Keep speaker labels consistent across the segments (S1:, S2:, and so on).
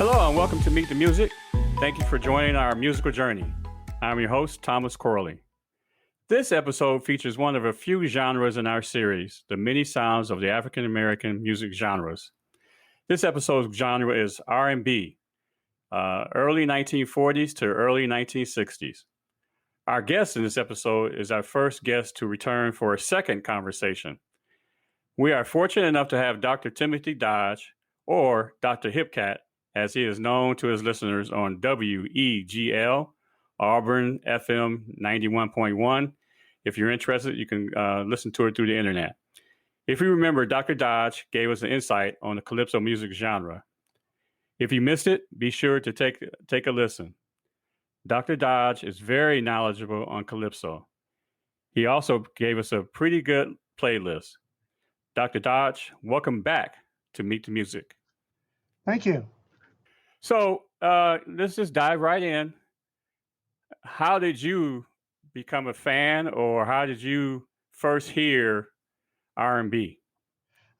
S1: Hello and welcome to Meet the Music. Thank you for joining our musical journey. I'm your host, Thomas Corley. This episode features one of a few genres in our series, the many sounds of the African American music genres. This episode's genre is R&B, early 1940s to early 1960s. Our guest in this episode is our first guest to return for a second conversation. We are fortunate enough to have Dr. Timothy Dodge, or Dr. Hipcat, as he is known to his listeners on WEGL, Auburn FM 91.1. If you're interested, you can listen to it through the internet. If you remember, Dr. Dodge gave us an insight on the calypso music genre. If you missed it, be sure to take a listen. Dr. Dodge is very knowledgeable on calypso. He also gave us a pretty good playlist. Dr. Dodge, welcome back to Meet the Music.
S2: Thank you.
S1: So let's just dive right in. How did you become a fan, or how did you first hear R&B?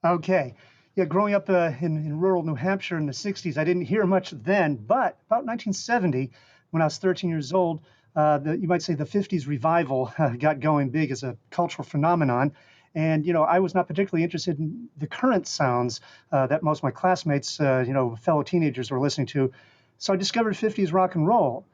S2: Okay. Yeah, growing up in rural New Hampshire in the 60s, I didn't hear much then, but about 1970, when I was 13 years old, you might say the 50s revival got going big as a cultural phenomenon. And, I was not particularly interested in the current sounds that most of my classmates, fellow teenagers were listening to. So I discovered 50s rock and roll.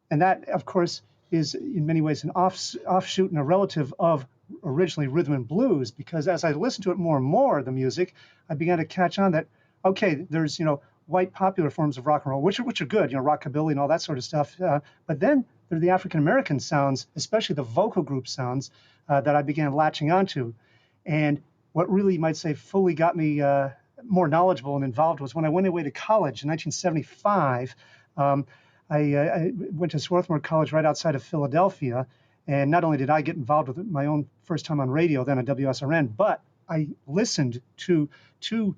S2: And that, of course, is in many ways an offshoot and a relative of originally rhythm and blues, because as I listened to it more and more, the music, I began to catch on that, okay, there's, white popular forms of rock and roll, which are good, rockabilly and all that sort of stuff. But then there are the African-American sounds, especially the vocal group sounds, that I began latching onto. And what really, you might say, fully got me more knowledgeable and involved was when I went away to college in 1975. I went to Swarthmore College right outside of Philadelphia. And not only did I get involved with my own first time on radio, then on WSRN, but I listened to two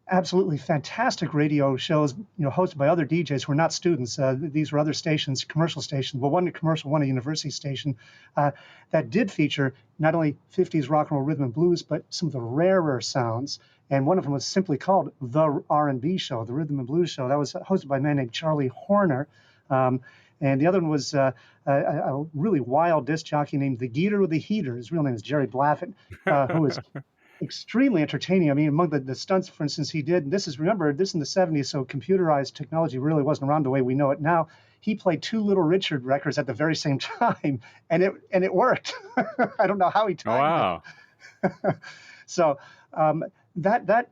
S2: absolutely fantastic radio shows, hosted by other DJs who were not students. These were other stations, commercial stations. Well, one a commercial, one a university station, that did feature not only 50s rock and roll rhythm and blues, but some of the rarer sounds. And one of them was simply called the R&B show, the Rhythm and Blues Show. That was hosted by a man named Charlie Horner. And the other one was a really wild disc jockey named the Geeter with the Heater. His real name is Jerry Blaffett, who was extremely entertaining. I mean, among the stunts, for instance, he did, and this is in the 70s, so computerized technology really wasn't around the way we know it now. He played two Little Richard records at the very same time, and it worked. I don't know how he timed it. So that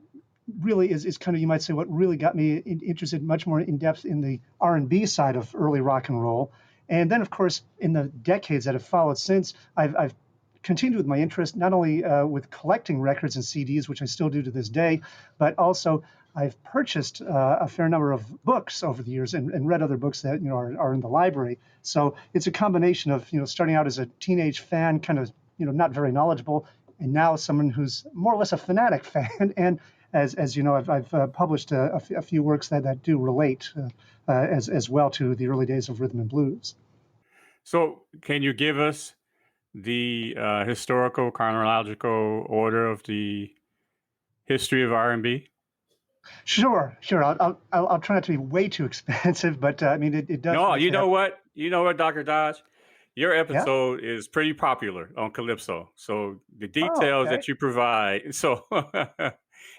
S2: really is kind of, you might say, what really got me interested much more in depth in the R&B side of early rock and roll. And then, of course, in the decades that have followed since, I've continued with my interest, not only with collecting records and CDs, which I still do to this day, but also I've purchased a fair number of books over the years and read other books that are in the library. So it's a combination of starting out as a teenage fan, kind of not very knowledgeable, and now someone who's more or less a fanatic fan. And as you know, I've published a few works that do relate as well to the early days of rhythm and blues.
S1: So can you give us the historical, chronological order of the history of R&B?
S2: Sure. I'll try not to be way too expensive, but I mean, it does.
S1: No, you know what, Dr. Dodge? Your episode is pretty popular on Calypso. So the details that you provide. So,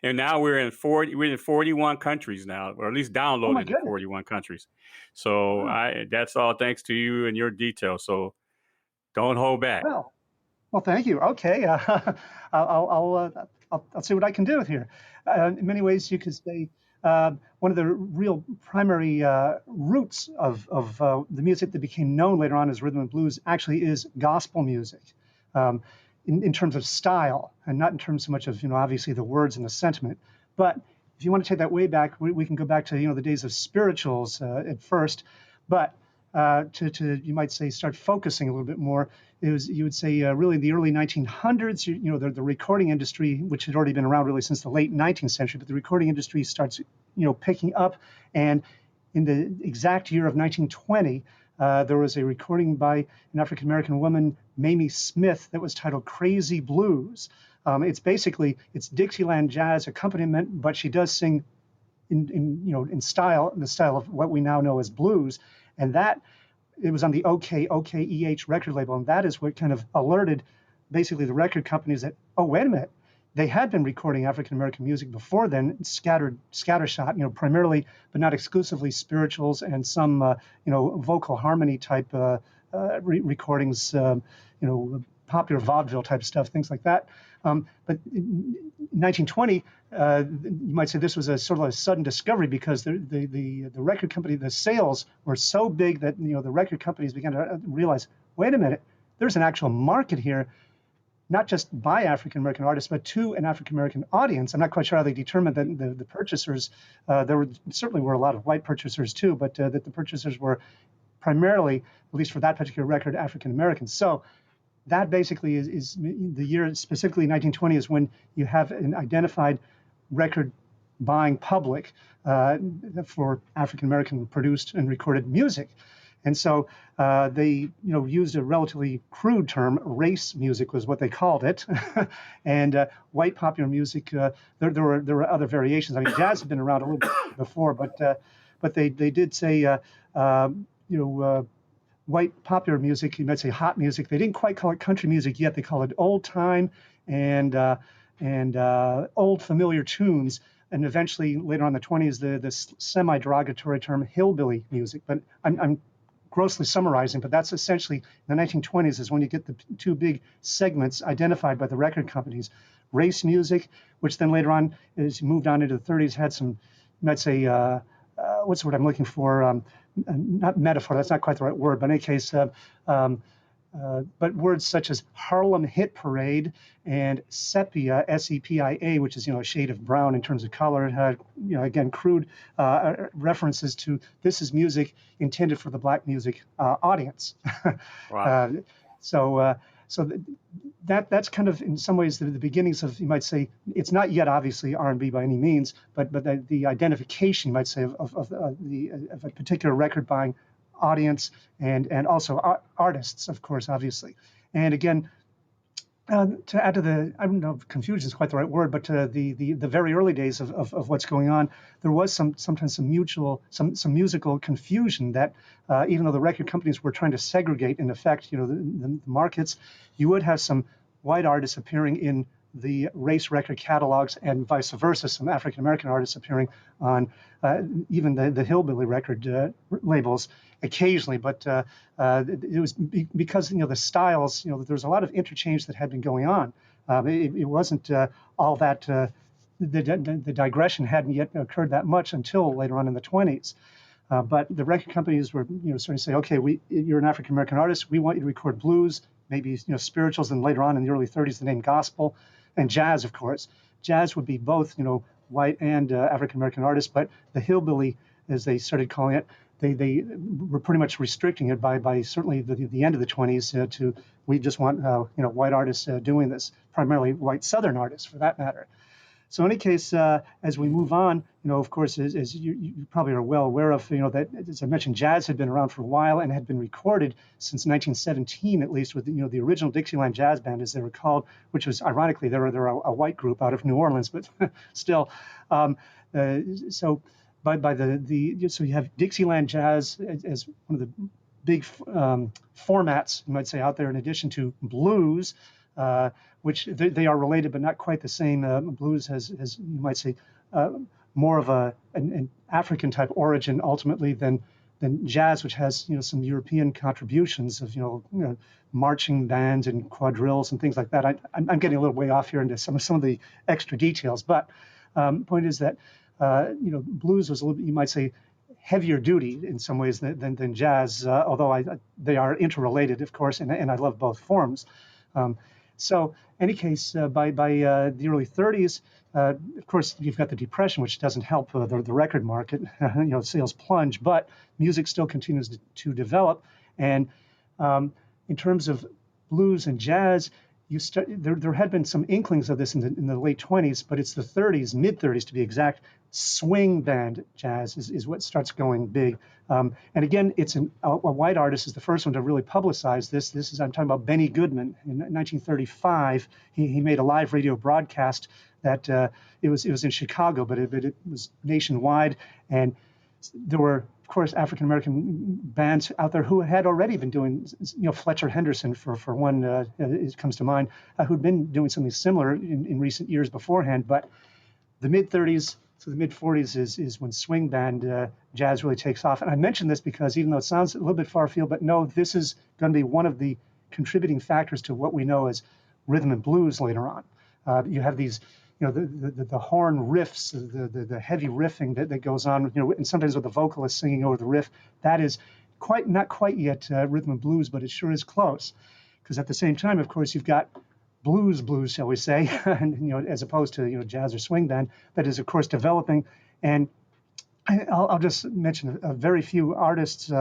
S1: and now we're in 41 countries now, or at least downloaded in 41 countries. So that's all thanks to you and your details. So don't hold back.
S2: Well, thank you. Okay. I'll see what I can do here. In many ways, you could say one of the real primary roots of the music that became known later on as rhythm and blues actually is gospel music, in terms of style, and not in terms so much of obviously the words and the sentiment. But if you want to take that way back, we can go back to the days of spirituals at first, but to you might say start focusing a little bit more. You would say really in the early 1900s, the recording industry, which had already been around really since the late 19th century, but the recording industry starts picking up. And in the exact year of 1920, there was a recording by an African-American woman, Mamie Smith, that was titled Crazy Blues. It's Dixieland jazz accompaniment, but she does sing in style, the style of what we now know as blues, and that it was on the OKEH record label, and that is what kind of alerted basically the record companies that, oh, wait a minute, they had been recording African American music before then, scattershot, primarily but not exclusively spirituals and some vocal harmony type recordings, popular vaudeville type stuff, things like that. But in 1920, you might say this was a sort of a sudden discovery because the record company, the sales were so big that the record companies began to realize, wait a minute, there's an actual market here, not just by African American artists, but to an African American audience. I'm not quite sure how they determined that the purchasers, certainly were a lot of white purchasers too, but that the purchasers were primarily, at least for that particular record, African Americans. So that basically is the year, specifically 1920, is when you have an identified record buying public for African American produced and recorded music. And so they used a relatively crude term. Race music was what they called it. And white popular music, there were other variations. I mean, jazz had been around a little bit before, but they did say white popular music, you might say hot music. They didn't quite call it country music yet. They call it old time and old familiar tunes. And eventually, later on in the 20s, the semi-derogatory term hillbilly music. But I'm grossly summarizing, but that's essentially the 1920s is when you get the two big segments identified by the record companies. Race music, which then later on, as you moved on into the 30s, had some, you might say, what's the word I'm looking for? Not metaphor, that's not quite the right word, but in any case, but words such as Harlem Hit Parade and sepia, S-E-P-I-A, which is a shade of brown in terms of color. It had again crude references to this is music intended for the black music audience.
S1: Wow.
S2: So that's kind of in some ways the beginnings of, you might say, it's not yet obviously R&B by any means, but the identification, you might say, of a particular record buying audience and also artists, of course, obviously. And again, to add to the, I don't know if confusion is quite the right word, but to the very early days of what's going on, there was sometimes some musical confusion that even though the record companies were trying to segregate, in effect, the markets, you would have some white artists appearing in the race record catalogs and vice versa, some African American artists appearing on even the hillbilly record labels occasionally, but it was because the styles, there's a lot of interchange that had been going on. It wasn't all that the digression hadn't yet occurred that much until later on in the 20s. But the record companies were starting to say, okay, you're an African American artist, we want you to record blues, maybe spirituals, and later on in the early 30s the name gospel, and jazz, of course. Jazz would be both white and African American artists, but the hillbilly, as they started calling it, they were pretty much restricting it by certainly the end of the 20s to we just want white artists doing this, primarily white Southern artists for that matter. So in any case, as we move on, of course, as you probably are well aware of, that as I mentioned, jazz had been around for a while and had been recorded since 1917 at least with the original Dixieland Jazz Band, as they were called, which was ironically they're a white group out of New Orleans, but still, so. So you have Dixieland jazz as one of the big formats, you might say, out there, in addition to blues, which they are related but not quite the same. Blues has you might say more of an African type origin ultimately than jazz, which has some European contributions of marching bands and quadrilles and things like that. I'm getting a little way off here into some of the extra details, but point is that. Blues was a little bit, you might say, heavier duty in some ways than jazz, although they are interrelated, of course, and I love both forms. So, in any case, by the early 30s, of course, you've got the Depression, which doesn't help the record market. Sales plunge, but music still continues to develop. And in terms of blues and jazz, there had been some inklings of this in the late 20s, but it's the 30s, mid 30s to be exact. Swing band jazz is what starts going big. And again, it's a white artist is the first one to really publicize this. I'm talking about Benny Goodman. In 1935, he made a live radio broadcast that it was in Chicago, but it was nationwide, and there were, of course, African American bands out there who had already been doing, Fletcher Henderson for one, it comes to mind, who'd been doing something similar in recent years beforehand. But the mid 30s to the mid 40s is when swing band jazz really takes off. And I mention this because even though it sounds a little bit far afield, but no, this is going to be one of the contributing factors to what we know as rhythm and blues later on. You have these, the horn riffs, the heavy riffing that goes on, and sometimes with the vocalist singing over the riff. That is not quite yet rhythm and blues, but it sure is close. Because at the same time, of course, you've got blues, shall we say, and, as opposed to jazz or swing band that is, of course, developing. And I'll just mention a very few artists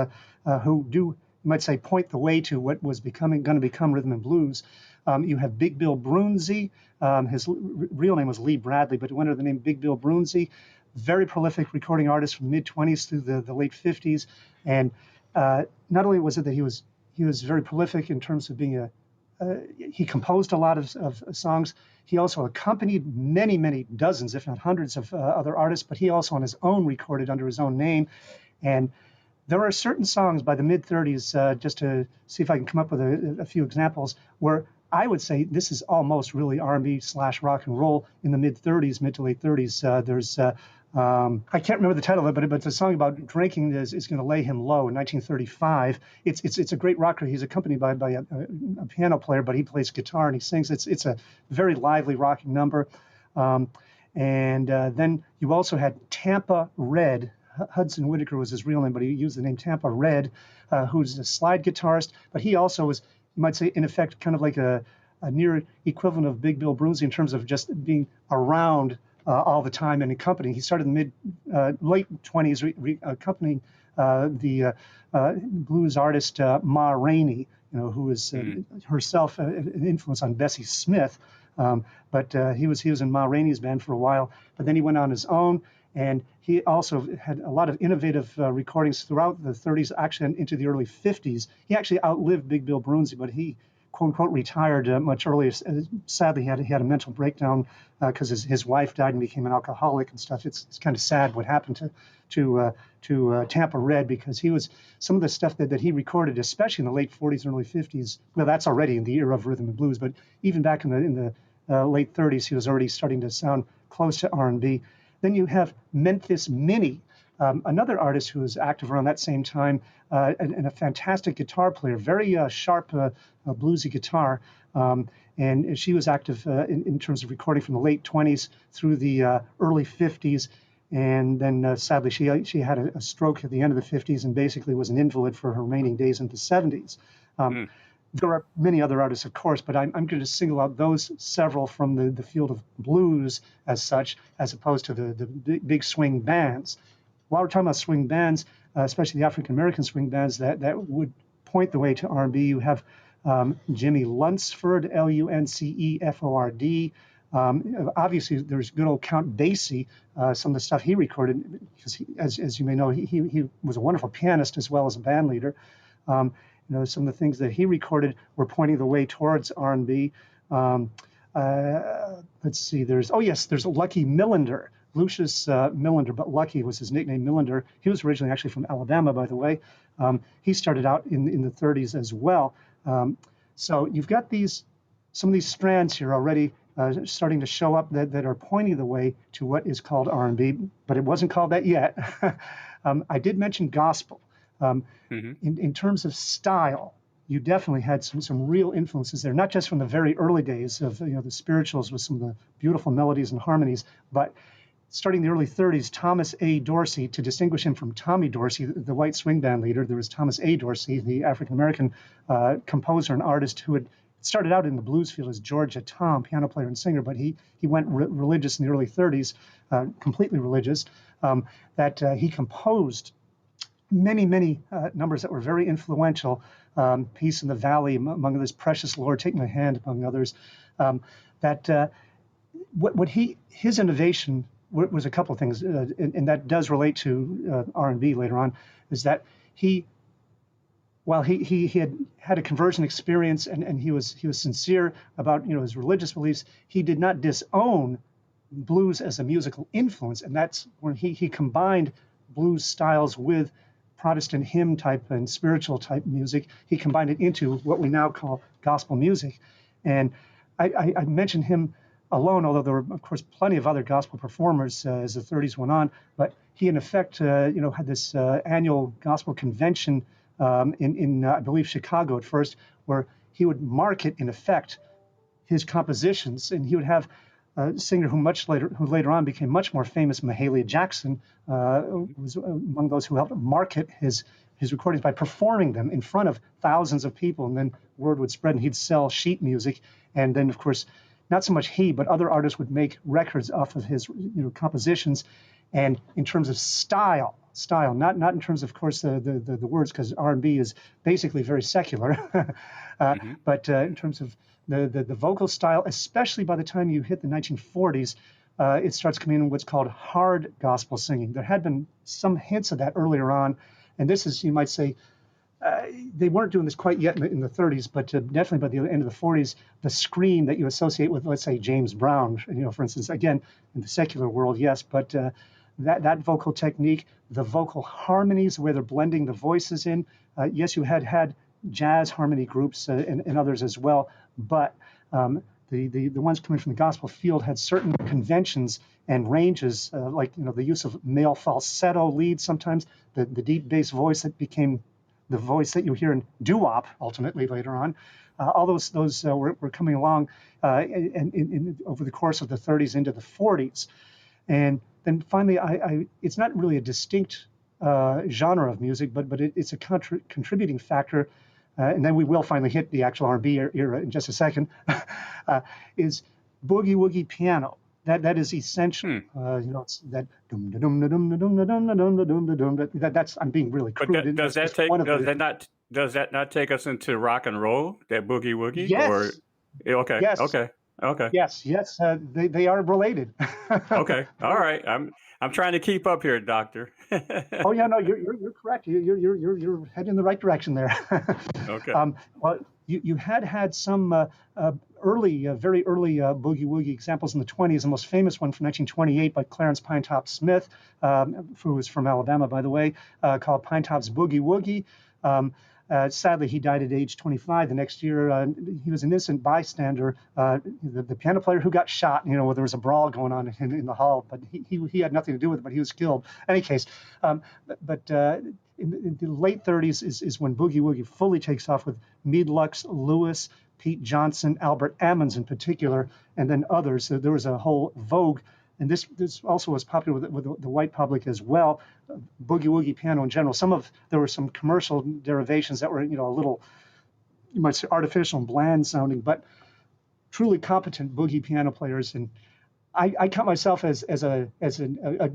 S2: who do, you might say, point the way to what was going to become rhythm and blues. You have Big Bill Broonzy. His real name was Lee Bradley, but he went under the name Big Bill Broonzy. Very prolific recording artist from the mid 20s through the late 50s. And not only was it that he was very prolific in terms of being he composed a lot of songs. He also accompanied many dozens, if not hundreds, of other artists, but he also on his own recorded under his own name. And there are certain songs by the mid 30s, just to see if I can come up with a few examples, where I would say this is almost really R&B / rock and roll in the mid to late 30s. There's I can't remember the title of it, but it's a song about drinking is going to lay him low in 1935. It's a great rocker. He's accompanied by a piano player, but he plays guitar and he sings. It's a very lively rocking number. And then you also had Tampa Red. Hudson Whitaker was his real name, but he used the name Tampa Red, who's a slide guitarist. But he also was, you might say, in effect, kind of like a near equivalent of Big Bill Broonzy in terms of just being around all the time and accompanying. He started in the late 20s accompanying the blues artist Ma Rainey, who was herself an influence on Bessie Smith. But he was in Ma Rainey's band for a while. But then he went on his own, and he also had a lot of innovative recordings throughout the 30s, actually into the early 50s. He actually outlived Big Bill Broonzy, but he quote unquote retired much earlier. Sadly, he had a mental breakdown because his wife died and became an alcoholic and stuff. It's kind of sad what happened to Tampa Red, because he was some of the stuff that he recorded, especially in the late 40s and early 50s. Well, that's already in the era of rhythm and blues, but even back in the late 30s, he was already starting to sound close to R&B. Then you have Memphis Minnie, another artist who was active around that same time, and a fantastic guitar player, very sharp bluesy guitar. And she was active in terms of recording from the late 20s through the early 50s. And then sadly, she had a stroke at the end of the 50s and basically was an invalid for her remaining days in the 70s. There are many other artists, of course, but I'm going to single out those several from the field of blues as such, as opposed to the big swing bands. While we're talking about swing bands, especially the African-American swing bands that would point the way to R&B, you have Jimmy Lunceford, Lunceford. Obviously, there's good old Count Basie, some of the stuff he recorded, because as you may know, he was a wonderful pianist as well as a band leader. Some of the things that he recorded were pointing the way towards R&B. Let's see, there's Lucky Millinder. Lucius Millinder, but Lucky was his nickname, Millinder. He was originally actually from Alabama, by the way. He started out in the 30s as well. So you've got some of these strands here already starting to show up that are pointing the way to what is called R&B, but it wasn't called that yet. I did mention gospel. In terms of style, you definitely had some real influences there, not just from the very early days of the spirituals with some of the beautiful melodies and harmonies, but starting in the early 30s, Thomas A. Dorsey, to distinguish him from Tommy Dorsey, the white swing band leader, there was Thomas A. Dorsey, the African-American composer and artist who had started out in the blues field as Georgia Tom, piano player and singer, but he went religious in the early 30s, completely religious, that he composed many numbers that were very influential. Peace in the Valley, among others, Precious Lord, Take My Hand, among others. His innovation was a couple of things, and that does relate to R&B later on, is that while he had a conversion experience and he was sincere about his religious beliefs, he did not disown blues as a musical influence, and that's when he combined blues styles with Protestant hymn type and spiritual type music. He combined it into what we now call gospel music. And I mentioned him alone, although there were, of course, plenty of other gospel performers as the 30s went on. But he, in effect, had this annual gospel convention in I believe, Chicago at first, where he would market, in effect, his compositions, and he would have a singer who later on became much more famous, Mahalia Jackson, was among those who helped market his recordings by performing them in front of thousands of people, and then word would spread, and he'd sell sheet music, and then, of course, not so much he, but other artists would make records off of his compositions, and in terms of style, not in terms of course, the words, because R&B is basically very secular, but in terms of the vocal style, especially by the time you hit the 1940s, it starts coming in what's called hard gospel singing. There had been some hints of that earlier on, and this is, you might say, they weren't doing this quite yet in the 30s, but definitely by the end of the 40s, the scream that you associate with, let's say, James Brown, for instance, again, in the secular world, yes, but that vocal technique, the vocal harmonies, where they're blending the voices in, yes, you had jazz harmony groups and others as well, but the ones coming from the gospel field had certain conventions and ranges, like the use of male falsetto leads sometimes, the deep bass voice that became the voice that you hear in doo-wop ultimately later on. All those were coming along over the course of the 30s into the 40s. And then finally, it's not really a distinct genre of music, but it's a contributing factor. And then we will finally hit the actual R&B era in just a second, is boogie woogie piano. That is essential. It's that dum dum dum dum dum dum dum dum dum. That's, I'm being really crude.
S1: But does that not take us into rock and roll? That boogie woogie?
S2: Yes.
S1: Okay.
S2: Yes.
S1: Okay.
S2: Yes. They are related.
S1: Okay. All right. I'm trying to keep up here, Doctor.
S2: Oh yeah, no, you're correct. You're heading in the right direction there.
S1: Okay.
S2: Well, you had some very early boogie woogie examples in the 20s. The most famous one from 1928 by Clarence Pinetop Smith, who was from Alabama, by the way, called Pinetop's Boogie Woogie. Sadly, he died at age 25 the next year. He was an innocent bystander, the piano player who got shot, where there was a brawl going on in the hall, but he had nothing to do with it, but he was killed. In any case, but in the late 30s is when Boogie Woogie fully takes off with Meadlux, Lewis, Pete Johnson, Albert Ammons in particular, and then others. There was a whole vogue. And this also was popular with the white public as well, boogie woogie piano in general. There were some commercial derivations that were, a little, you might say, artificial and bland sounding, but truly competent boogie piano players. And I count myself as a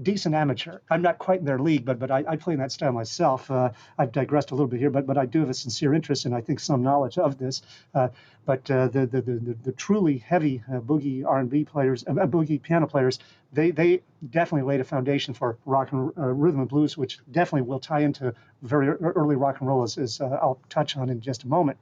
S2: decent amateur. I'm not quite in their league, but I play in that style myself. I've digressed a little bit here, but I do have a sincere interest and I think some knowledge of this. But the truly heavy boogie R&B players, boogie piano players, they definitely laid a foundation for rock and rhythm and blues, which definitely will tie into very early rock and roll, as I'll touch on in just a moment.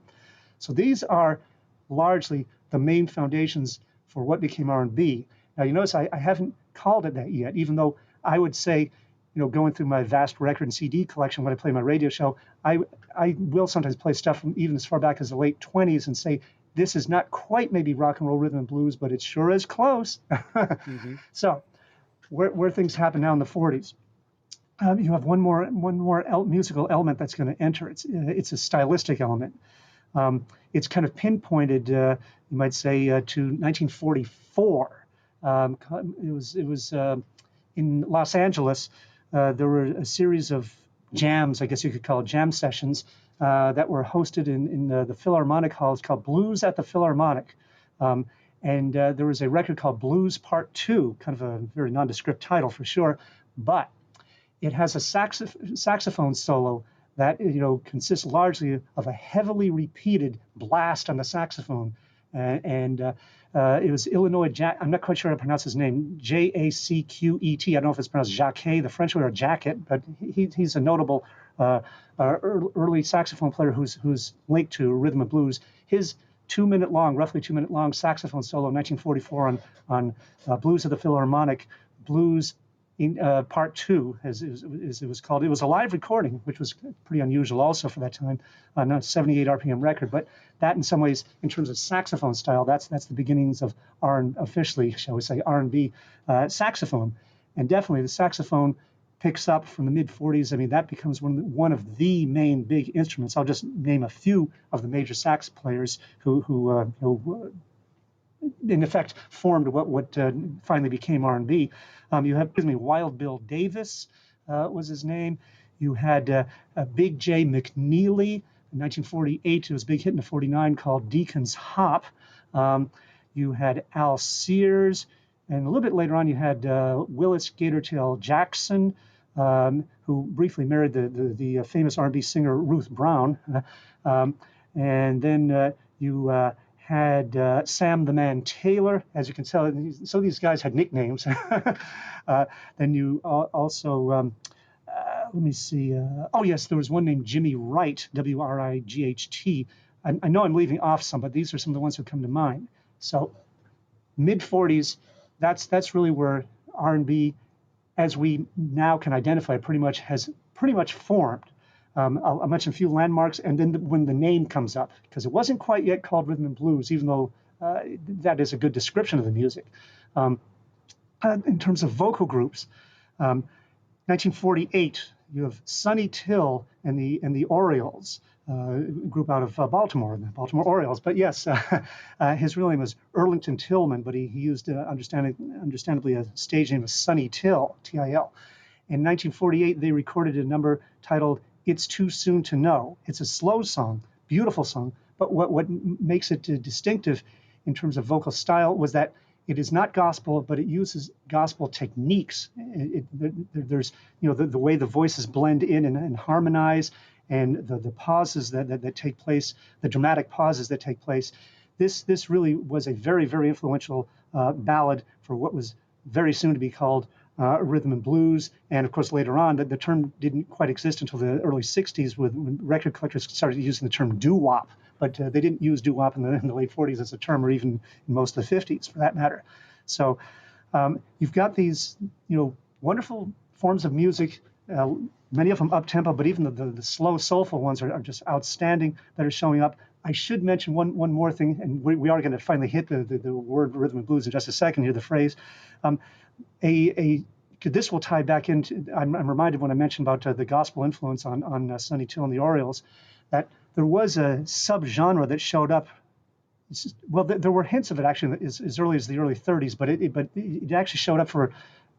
S2: So these are largely the main foundations for what became R&B. Now, you notice I haven't called it that yet, even though I would say, going through my vast record and CD collection when I play my radio show, I will sometimes play stuff from even as far back as the late 20s and say, this is not quite maybe rock and roll rhythm and blues, but it sure is close. Mm-hmm. So where things happen now in the 40s, you have one more musical element that's going to enter. It's a stylistic element. It's kind of pinpointed, you might say, to 1944. It was in Los Angeles. There were a series of jams, I guess you could call it jam sessions, that were hosted in the Philharmonic Hall. It's called Blues at the Philharmonic. And there was a record called Blues Part 2, kind of a very nondescript title for sure, but it has a saxophone solo that consists largely of a heavily repeated blast on the saxophone. It was Illinois Jack. I'm not quite sure how to pronounce his name. Jacquet. I don't know if it's pronounced Jacquet, the French way, or Jacket, but he's a notable early saxophone player who's linked to rhythm and blues. His roughly 2-minute long saxophone solo in 1944 on Blues of the Philharmonic, Blues in Part 2, as it was called. It was a live recording, which was pretty unusual also for that time, on a 78 RPM record. But that, in some ways, in terms of saxophone style, that's the beginnings of officially, shall we say, R&B saxophone. And definitely the saxophone picks up from the mid-40s. I mean, that becomes one of the main big instruments. I'll just name a few of the major sax players who in effect formed what finally became R&B. You have, Wild Bill Davis was his name. You had Big J McNeely in 1948. It was a big hit in the 49 called Deacon's Hop. You had Al Sears. And a little bit later on, you had Willis Gatortail Jackson, who briefly married the famous R&B singer Ruth Brown. And then you had Sam the Man Taylor, as you can tell. So these guys had nicknames. Then you also, let me see. Oh, yes, there was one named Jimmy Wright, Wright. I know I'm leaving off some, but these are some of the ones who come to mind. So mid-40s, that's really where R&B, as we now can identify, has pretty much formed. I'll mention a few landmarks, and then when the name comes up, because it wasn't quite yet called rhythm and blues, even though that is a good description of the music. In terms of vocal groups, 1948, you have Sonny Till and the Orioles, group out of Baltimore, the Baltimore Orioles. But yes, his real name was Erlington Tillman, but he used understandably a stage name of Sonny Till, T-I-L. In 1948, they recorded a number titled "It's Too Soon to Know." It's a slow song, beautiful song, but what makes it distinctive in terms of vocal style was that it is not gospel, but it uses gospel techniques. There's the way the voices blend in and harmonize, and the pauses that take place, the dramatic pauses that take place. This really was a very, very influential ballad for what was very soon to be called rhythm and blues. And of course, later on, the term didn't quite exist until the early 60s when record collectors started using the term doo-wop. But they didn't use doo-wop in the late 40s as a term, or even in most of the 50s for that matter. So you've got these wonderful forms of music, many of them up-tempo, but even the slow, soulful ones are just outstanding that are showing up. I should mention one more thing, and we are going to finally hit the word rhythm and blues in just a second here, the phrase. This will tie back into, I'm reminded when I mentioned about the gospel influence on Sonny Till and the Orioles, that there was a subgenre that showed up. Well, there were hints of it actually as early as the early 30s, but it actually showed up for,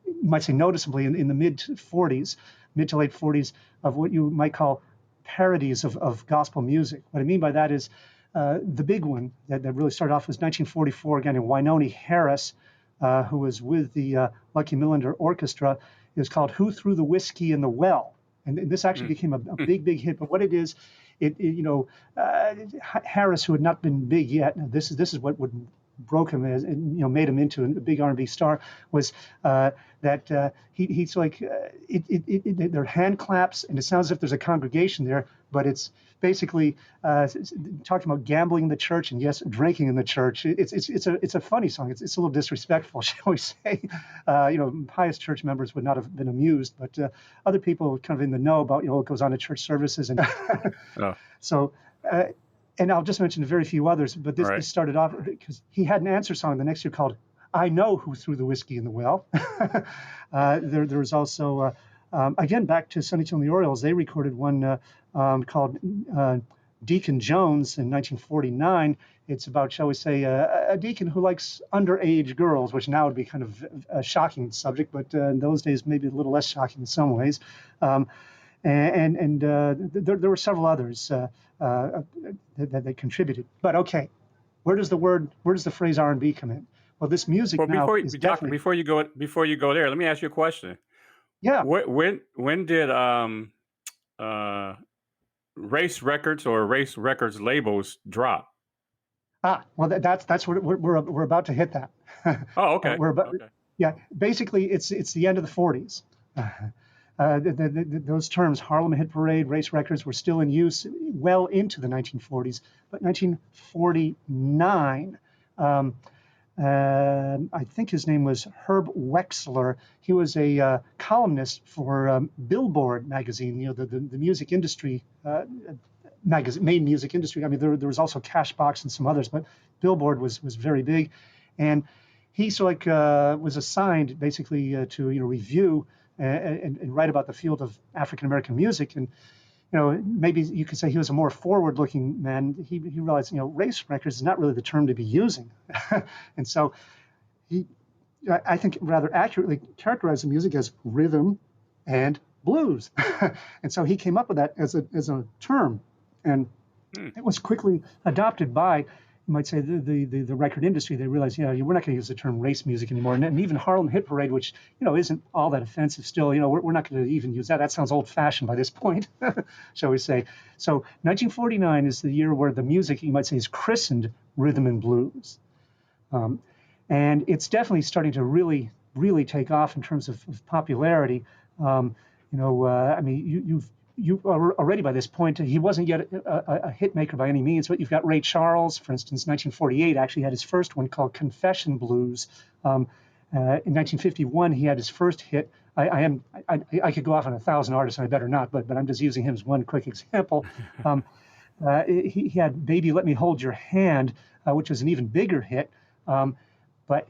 S2: you might say noticeably, in the mid to late 40s, of what you might call parodies of gospel music. What I mean by that is the big one that really started off was 1944, again, in Winoni Harris, who was with the Lucky Millinder Orchestra. It was called "Who Threw the Whiskey in the Well?" And this actually became a big hit. But what it is, Harris, who had not been big yet, this is what would broke him as, made him into a big R&B star, was that he's like, there are hand claps, and it sounds as if there's a congregation there, but it's basically talking about gambling in the church, and yes, drinking in the church. It's a funny song. It's a little disrespectful, shall we say? Pious church members would not have been amused, but other people kind of in the know about what goes on at church services, and so. And I'll just mention a very few others, but this started off because he had an answer song the next year called "I Know Who Threw the Whiskey in the Well." There was also, again, back to Sonny Till and the Orioles, they recorded one called Deacon Jones in 1949. It's about, shall we say, a deacon who likes underage girls, which now would be kind of a shocking subject, but in those days maybe a little less shocking in some ways. And there were several others that contributed. But okay, where does the phrase R&B come in? Well, this music
S1: before you go there, let me ask you a question.
S2: Yeah.
S1: When did Race Records or Race Records labels drop?
S2: Well, that's what we're about to hit that.
S1: Oh, okay.
S2: Yeah, basically it's the end of the 40s. those terms, Harlem Hit Parade, race records, were still in use well into the 1940s. But 1949, I think his name was Herb Wexler. He was a columnist for Billboard magazine, the music industry magazine, main music industry. I mean, there was also Cashbox and some others, but Billboard was very big, and he was assigned basically to review and write about the field of African American music. And maybe you could say he was a more forward-looking man. He realized race records is not really the term to be using, and so he, I think, rather accurately characterized the music as rhythm and blues, and so he came up with that as a term, and it was quickly adopted by, you might say, the record industry. They realized, we're not going to use the term race music anymore. And even Harlem Hit Parade, which, isn't all that offensive still, we're not going to even use that. That sounds old-fashioned by this point, shall we say. So 1949 is the year where the music, you might say, is christened rhythm and blues. And it's definitely starting to really, really take off in terms of popularity. I mean, you are already by this point, he wasn't yet a hit maker by any means, but you've got Ray Charles, for instance, 1948 actually had his first one called Confession Blues. In 1951, he had his first hit. I could go off on 1,000 artists, and I better not, but I'm just using him as one quick example. He had Baby Let Me Hold Your Hand, which was an even bigger hit. But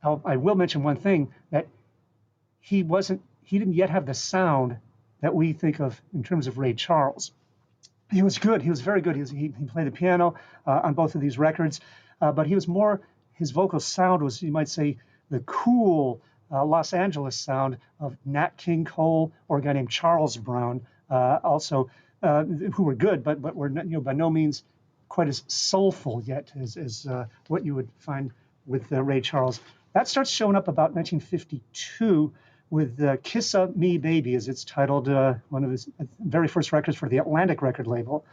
S2: I will mention one thing, that he didn't yet have the sound that we think of in terms of Ray Charles. He was good. He was very good. He played the piano on both of these records, but his vocal sound was, you might say, the cool Los Angeles sound of Nat King Cole or a guy named Charles Brown, also, who were good, but were by no means quite as soulful yet as what you would find with Ray Charles. That starts showing up about 1952 with Kissa Me Baby, as it's titled, one of his very first records for the Atlantic record label.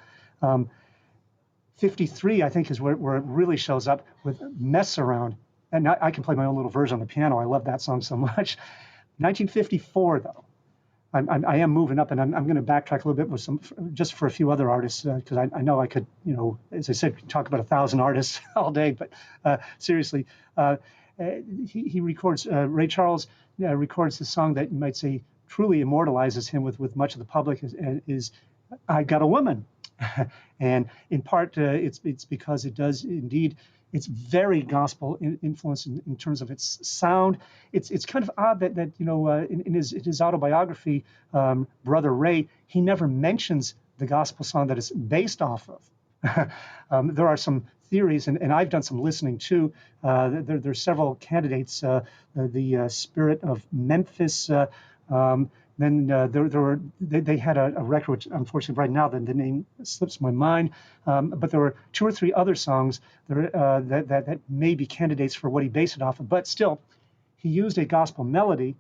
S2: 53, I think, is where it really shows up with Mess Around. And I can play my own little version on the piano. I love that song so much. 1954, though, I am moving up, and I'm going to backtrack a little bit with just for a few other artists, because I know I could, as I said, talk about 1,000 artists all day, but seriously, he records, Ray Charles records the song that you might say truly immortalizes him with much of the public is I Got a Woman. And in part, it's because it does indeed, it's very gospel influenced in terms of its sound. It's kind of odd that in his autobiography, Brother Ray, he never mentions the gospel song that it's based off of. There are some theories, and I've done some listening too. There's several candidates. The Spirit of Memphis. Then they had a record, which unfortunately right now the name slips my mind. But there were 2 or 3 other songs that may be candidates for what he based it off of. But still, he used a gospel melody,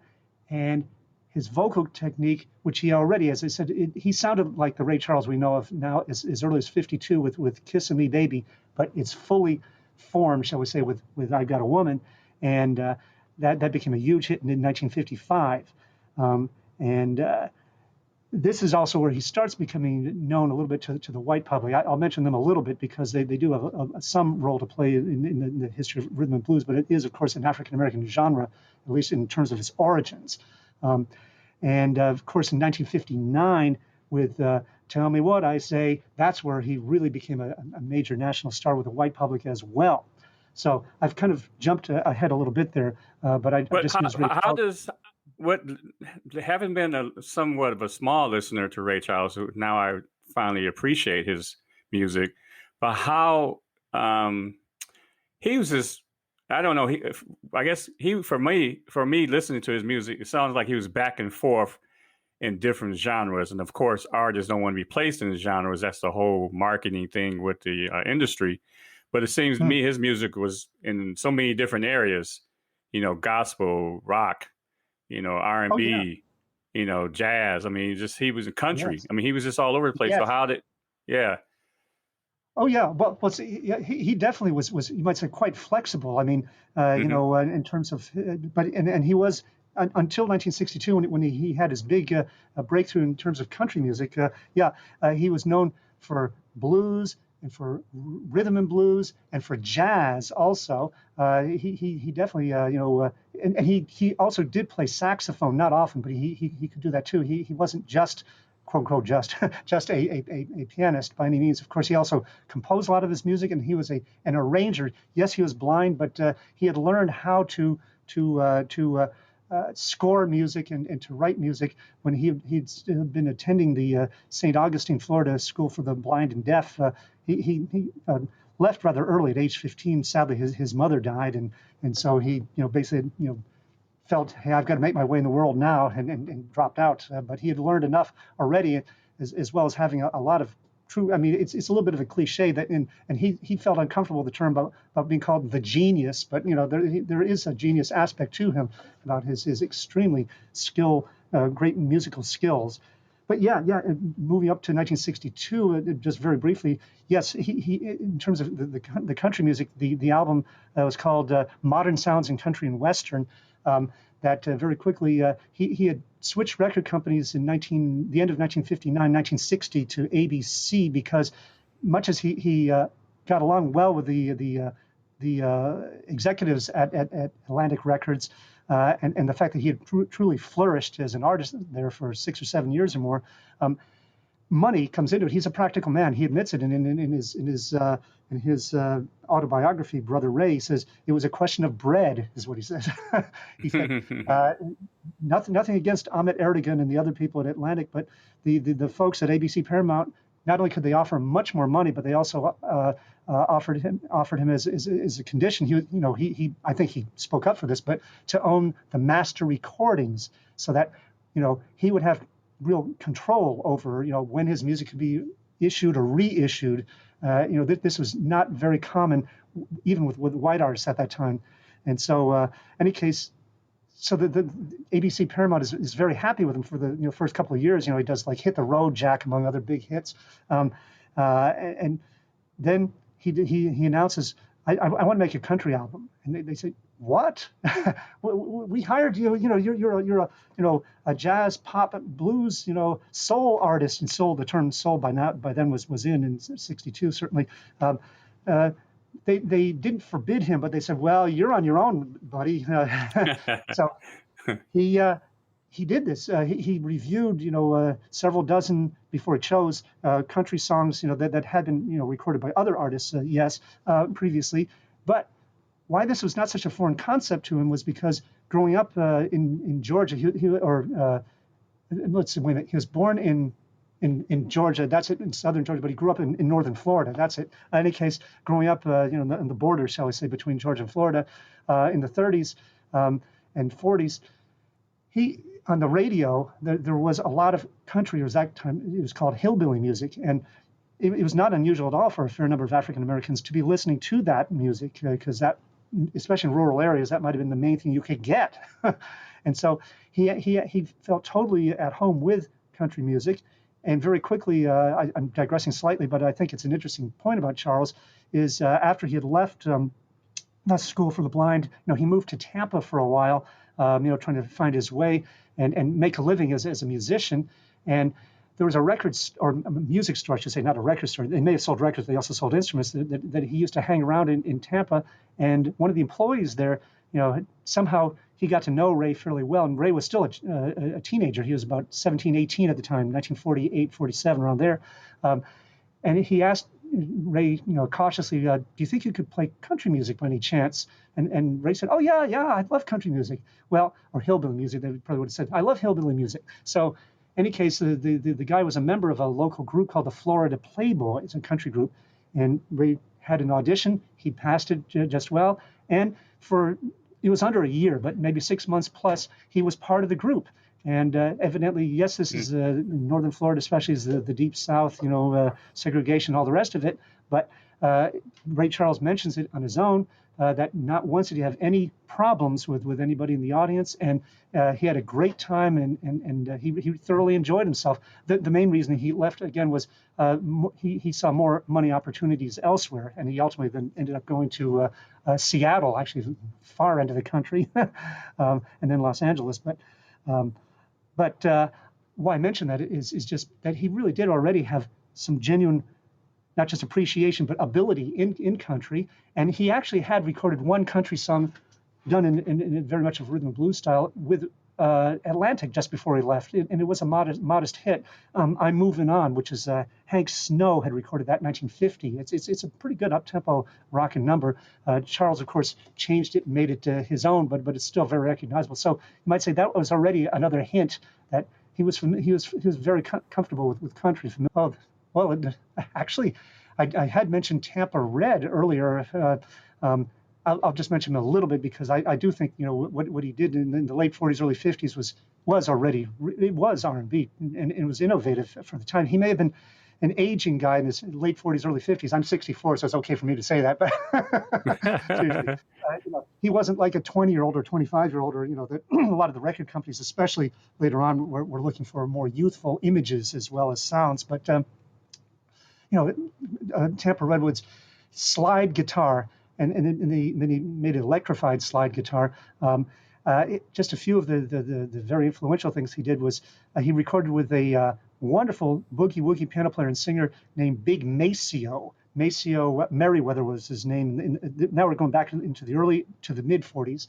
S2: and his vocal technique, which he already, as I said, he sounded like the Ray Charles we know of now as early as 52 with Kiss Me Baby, but it's fully formed, shall we say, with I Got a Woman, and that became a huge hit in 1955. This is also where he starts becoming known a little bit to the white public. I'll mention them a little bit because they do have some role to play in the history of rhythm and blues, but it is, of course, an African-American genre, at least in terms of its origins. And of course, in 1959, with Tell Me What I Say, that's where he really became a major national star with the white public as well. So I've kind of jumped ahead a little bit there, but I just
S1: how does having been somewhat of a small listener to Ray Charles, who now I finally appreciate his music, but how he was just, I don't know. I guess for me, listening to his music, it sounds like he was back and forth in different genres. And of course, artists don't want to be placed in the genres. That's the whole marketing thing with the industry. But it seems to me his music was in so many different areas, gospel, rock, R&B, jazz. I mean, he was in country. Yes. I mean, he was just all over the place. Yes. So
S2: Oh yeah, well, he definitely was you might say quite flexible. I mean, in terms of, but he was until 1962, when he had his big breakthrough in terms of country music. He was known for blues and for rhythm and blues and for jazz also. He definitely, and he also did play saxophone, not often, but he could do that too. He wasn't just, quote unquote, just a pianist by any means. Of course, he also composed a lot of his music, and he was an arranger. Yes, he was blind, but he had learned how to score music and to write music when he'd been attending the St. Augustine, Florida School for the Blind and Deaf. He left rather early at age 15. Sadly, his mother died, and so he basically felt, hey, I've got to make my way in the world now, and dropped out. But he had learned enough already, as well as having a lot of true. I mean, it's a little bit of a cliche that, and he felt uncomfortable with the term about being called the genius. But there is a genius aspect to him about his extremely great musical skills. But moving up to 1962, just very briefly, yes, he in terms of the country music, the album was called Modern Sounds in Country and Western. That very quickly he had switched record companies in the end of 1959, 1960 to ABC, because much as he got along well with the executives at Atlantic Records, and the fact that he had truly flourished as an artist there for 6 or 7 years or more, money comes into it. He's a practical man. He admits it in his autobiography. Brother Ray says it was a question of bread, is what he says. He said nothing against Ahmet Erdogan and the other people at Atlantic, but the folks at ABC Paramount, not only could they offer him much more money, but they also offered him as a condition. He I think he spoke up for this, but to own the master recordings, so that he would have real control over when his music could be issued or reissued. This was not very common, even with white artists at that time. And so, any case, so the ABC Paramount is very happy with him for the first couple of years. He does like Hit the Road Jack, among other big hits, and then he announces, I want to make a country album, and they say, what? We hired you. You're a jazz, pop, blues, soul artist, and soul. The term soul by then was in '62 certainly. They didn't forbid him, but they said, well, you're on your own, buddy. So he did this. He reviewed several dozen, before he chose, country songs that had been recorded by other artists previously, but why this was not such a foreign concept to him was because growing up in Georgia, he was born in Georgia, that's it, in southern Georgia, but he grew up in northern Florida, that's it. In any case, growing up in the border, shall we say, between Georgia and Florida in the 30s and 40s, on the radio, there was a lot of country. That time it was called hillbilly music, and it was not unusual at all for a fair number of African Americans to be listening to that music, because that, especially in rural areas, that might have been the main thing you could get. And so he felt totally at home with country music. And very quickly, I'm digressing slightly, but I think it's an interesting point about Charles, is after he had left the School for the Blind, he moved to Tampa for a while, trying to find his way and make a living as a musician. And there was a or a music store, I should say, not a record store. They may have sold records. They also sold instruments that he used to hang around in Tampa. And one of the employees there, somehow he got to know Ray fairly well. And Ray was still a teenager. He was about 17, 18 at the time, 1948, 47, around there. And he asked Ray, cautiously, do you think you could play country music by any chance? And Ray said, oh, yeah, I love country music. Well, or hillbilly music, they probably would have said, I love hillbilly music. So in any case, the guy was a member of a local group called the Florida Playboy. It's a country group. And Ray had an audition. He passed it just well. And it was under a year, but maybe 6 months plus, he was part of the group. And evidently, yes, this is northern Florida, especially is the deep South, segregation, all the rest of it. But Ray Charles mentions it on his own, that not once did he have any problems with anybody in the audience, and he had a great time, and he thoroughly enjoyed himself. The main reason he left again was he saw more money opportunities elsewhere, and he ultimately then ended up going to Seattle, actually far end of the country, and then Los Angeles. But why I mention that is just that he really did already have some genuine, not just appreciation, but ability in country. And he actually had recorded one country song done in very much of rhythm and blues style with Atlantic just before he left. And it was a modest hit. I'm Moving On, which is Hank Snow had recorded that in 1950. It's a pretty good up-tempo rockin' number. Charles, of course, changed it and made it his own, but it's still very recognizable. So you might say that was already another hint that he was very comfortable with country. Well, actually, I had mentioned Tampa Red earlier. I'll just mention him a little bit because I do think what he did in the late 40s, early 50s was already it was R&B and it was innovative for the time. He may have been an aging guy in his late 40s, early 50s. I'm 64, so it's okay for me to say that. But seriously, he wasn't like a 20-year-old or 25-year-old, or that a lot of the record companies, especially later on, were looking for more youthful images as well as sounds. But Tampa Redwood's slide guitar, and then he made an electrified slide guitar. Just a few of the very influential things he did was he recorded with a wonderful boogie-woogie piano player and singer named Big Macio. Macio Merriweather was his name. Now we're going back into the mid 40s.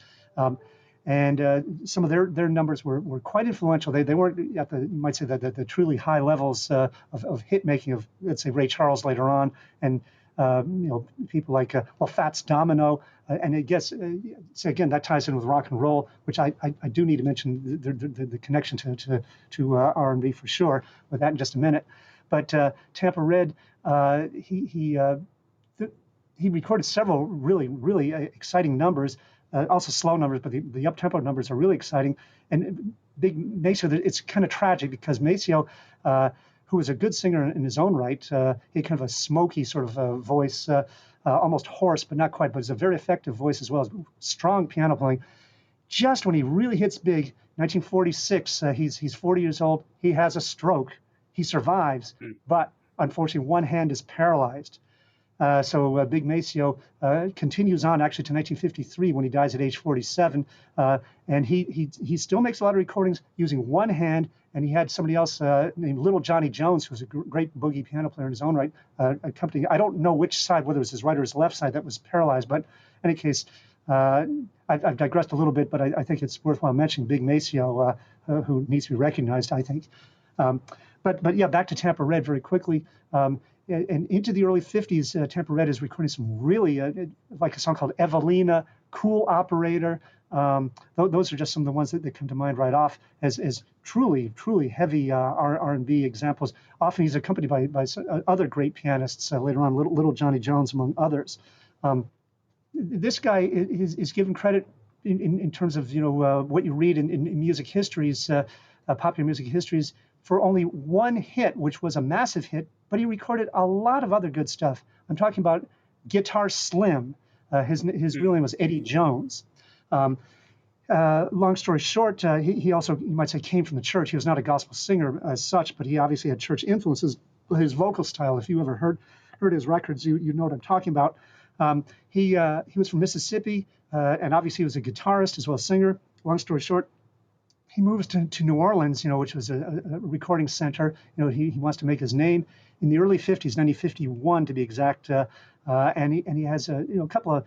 S2: And some of their numbers were quite influential. They weren't at you might say the truly high levels of hit making of, let's say, Ray Charles later on, and people like Fats Domino, and I guess so again that ties in with rock and roll, which I do need to mention the connection to R&B for sure with that in just a minute. But Tampa Red, he recorded several really exciting numbers. Also slow numbers, but the up-tempo numbers are really exciting. And Big Macio, it's kind of tragic because Macio, who was a good singer in his own right, he had kind of a smoky sort of voice, almost hoarse, but not quite, but it's a very effective voice as well as strong piano playing. Just when he really hits big, 1946, he's 40 years old, he has a stroke. He survives, but unfortunately one hand is paralyzed. So Big Macio continues on actually to 1953 when he dies at age 47, and he still makes a lot of recordings using one hand. And he had somebody else named Little Johnny Jones, who was a great boogie piano player in his own right, accompanying. I don't know which side, whether it was his right or his left side that was paralyzed, but in any case, I've digressed a little bit, but I think it's worthwhile mentioning Big Macio, who needs to be recognized, I think. But yeah, back to Tampa Red very quickly. And into the early 50s, Tampa Red is recording some really, like a song called Evelina, Cool Operator. Those are just some of the ones that come to mind right off as truly heavy R&B examples. Often he's accompanied by other great pianists later on, Little Johnny Jones, among others. This guy is given credit in terms of what you read in music histories, popular music histories, for only one hit, which was a massive hit, but he recorded a lot of other good stuff. I'm talking about Guitar Slim. His real name was Eddie Jones. Long story short, he also, you might say, came from the church. He was not a gospel singer as such, but he obviously had church influences. His vocal style, if you ever heard his records, you know what I'm talking about. He was from Mississippi, and obviously he was a guitarist as well as singer. Long story short, he moves to New Orleans, which was a recording center. He wants to make his name in the early 50s, 1951 to be exact. And he has a couple of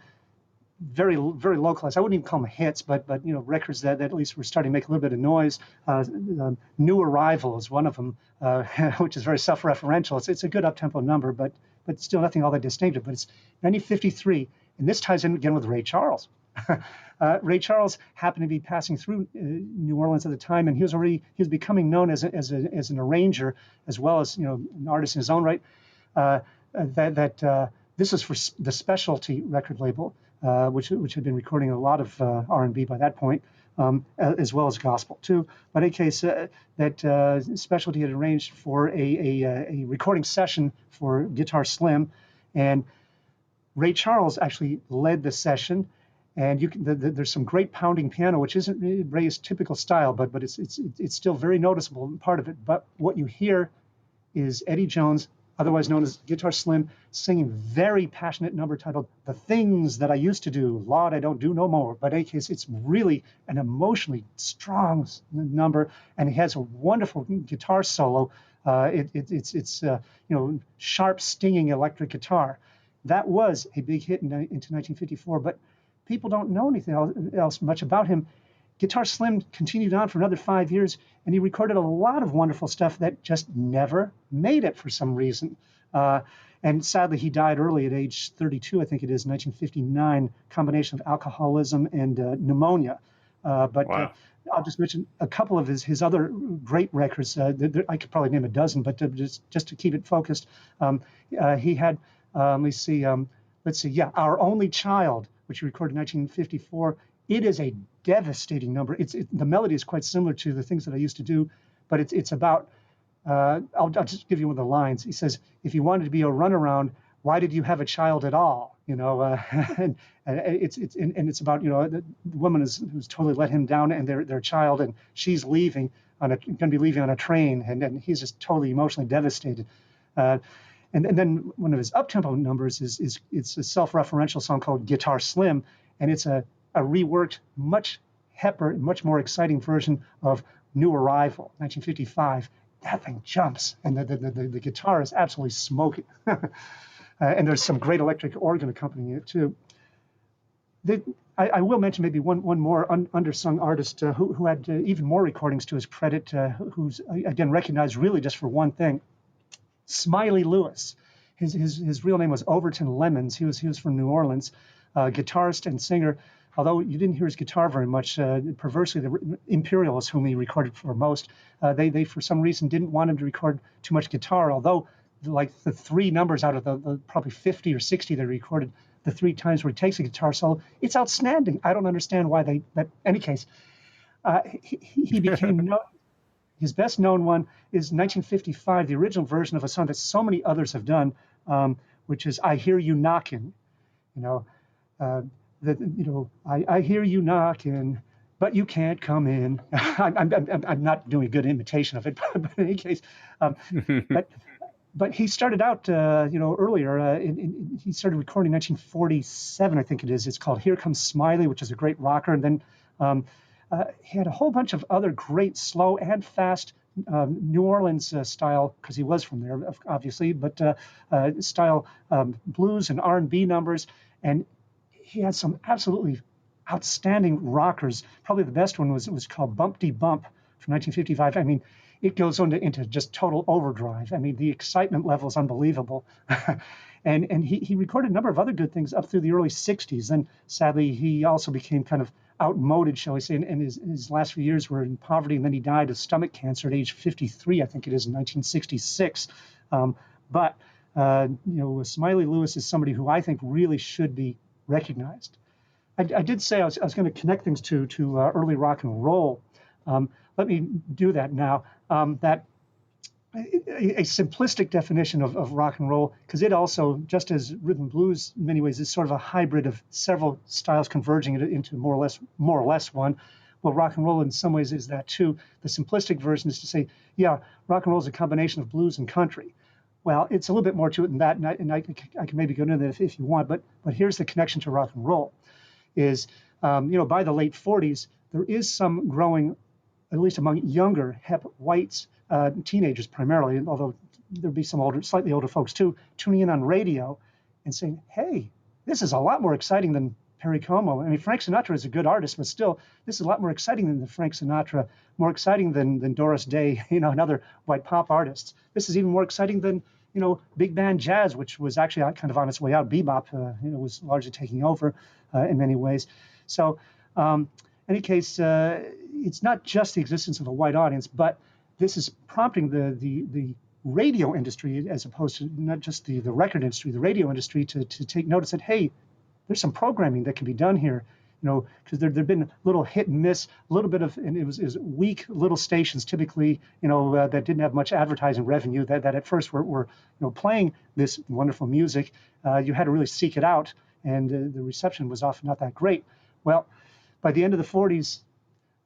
S2: very localized, I wouldn't even call them hits, but records that at least were starting to make a little bit of noise. New Arrival is one of them, which is very self-referential. It's a good up-tempo number, but still nothing all that distinctive. But it's 1953, and this ties in again with Ray Charles. Ray Charles happened to be passing through New Orleans at the time, and he was becoming known as an arranger as well as an artist in his own right. This was for the Specialty record label, which had been recording a lot of R&B by that point, as well as gospel too. But in any case, that Specialty had arranged for a recording session for Guitar Slim, and Ray Charles actually led the session, and there's some great pounding piano, which isn't really Ray's typical style, but it's still very noticeable part of it. But what you hear is Eddie Jones, otherwise known as Guitar Slim, singing very passionate number titled "The Things That I Used to Do, Lord, I Don't Do No More." But in any case, it's really an emotionally strong number, and he has a wonderful guitar solo. It's sharp, stinging electric guitar. That was a big hit into 1954, but people don't know anything else much about him. Guitar Slim continued on for another 5 years, and he recorded a lot of wonderful stuff that just never made it for some reason. And sadly, he died early at age 32, I think it is, 1959, combination of alcoholism and pneumonia.
S1: Wow.
S2: I'll just mention a couple of his other great records. I could probably name a dozen, but just to keep it focused, he had, let's see, Our Only Child, which he recorded in 1954. It is a devastating number. The melody is quite similar to The Things That I Used to Do, but it's about, I'll just give you one of the lines. He says, if you wanted to be a runaround, why did you have a child at all? And it's about, the woman who's totally let him down, and their child, and she's leaving going to be leaving on a train, and he's just totally emotionally devastated. And then one of his up-tempo numbers it's a self-referential song called Guitar Slim, and it's a reworked, much more exciting version of New Arrival, 1955. That thing jumps, and the guitar is absolutely smoking. And there's some great electric organ accompanying it too. I will mention maybe one more undersung artist who had even more recordings to his credit, who's again recognized really just for one thing. Smiley Lewis. His real name was Overton Lemons. He was from New Orleans, guitarist and singer. Although you didn't hear his guitar very much, perversely, the Imperialists, whom he recorded for most, they for some reason didn't want him to record too much guitar. Although, like the three numbers out of the probably 50 or 60 they recorded, the three times where he takes a guitar solo, it's outstanding. I don't understand why they. But in any case, he became known. His best known one is 1955, the original version of a song that so many others have done, which is "I Hear You Knocking." I hear you knocking, but you can't come in. I'm not doing a good imitation of it, but in any case, but he started out, earlier. He started recording in 1947, I think it is. It's called "Here Comes Smiley," which is a great rocker, and then he had a whole bunch of other great slow and fast New Orleans style, because he was from there, obviously, but style blues and R&B numbers, and he had some absolutely outstanding rockers. Probably the best one was called "Bumpty Bump" from 1955. I mean, it goes into just total overdrive. I mean, the excitement level is unbelievable. And he recorded a number of other good things up through the early 60s. And sadly, he also became kind of outmoded, shall we say, and his last few years were in poverty. And then he died of stomach cancer at age 53, I think it is, in 1966. Smiley Lewis is somebody who I think really should be recognized. I did say I was going to connect things to early rock and roll. Let me do that now. That a simplistic definition of rock and roll, because it also, just as rhythm and blues in many ways, is sort of a hybrid of several styles converging into more or less one. Well, rock and roll in some ways is that too. The simplistic version is to say, yeah, rock and roll is a combination of blues and country. Well, it's a little bit more to it than that, and I can maybe go into that if you want. But here's the connection to rock and roll: is by the late 40s, there is some growing, at least among younger hip whites, teenagers primarily, although there'd be some slightly older folks too, tuning in on radio and saying, "Hey, this is a lot more exciting than Perry Como." I mean, Frank Sinatra is a good artist, but still, this is a lot more exciting than the Frank Sinatra, more exciting than Doris Day, and other white pop artists. This is even more exciting than big band jazz, which was actually kind of on its way out. Bebop, was largely taking over in many ways. So, in any case, it's not just the existence of a white audience, but this is prompting the radio industry, as opposed to not just the record industry, the radio industry, to take notice that, hey, there's some programming that can be done here. because there'd been little hit and miss, a little bit of, and it was weak little stations typically, that didn't have much advertising revenue that at first were playing this wonderful music. You had to really seek it out, and the reception was often not that great. Well, by the end of the 40s,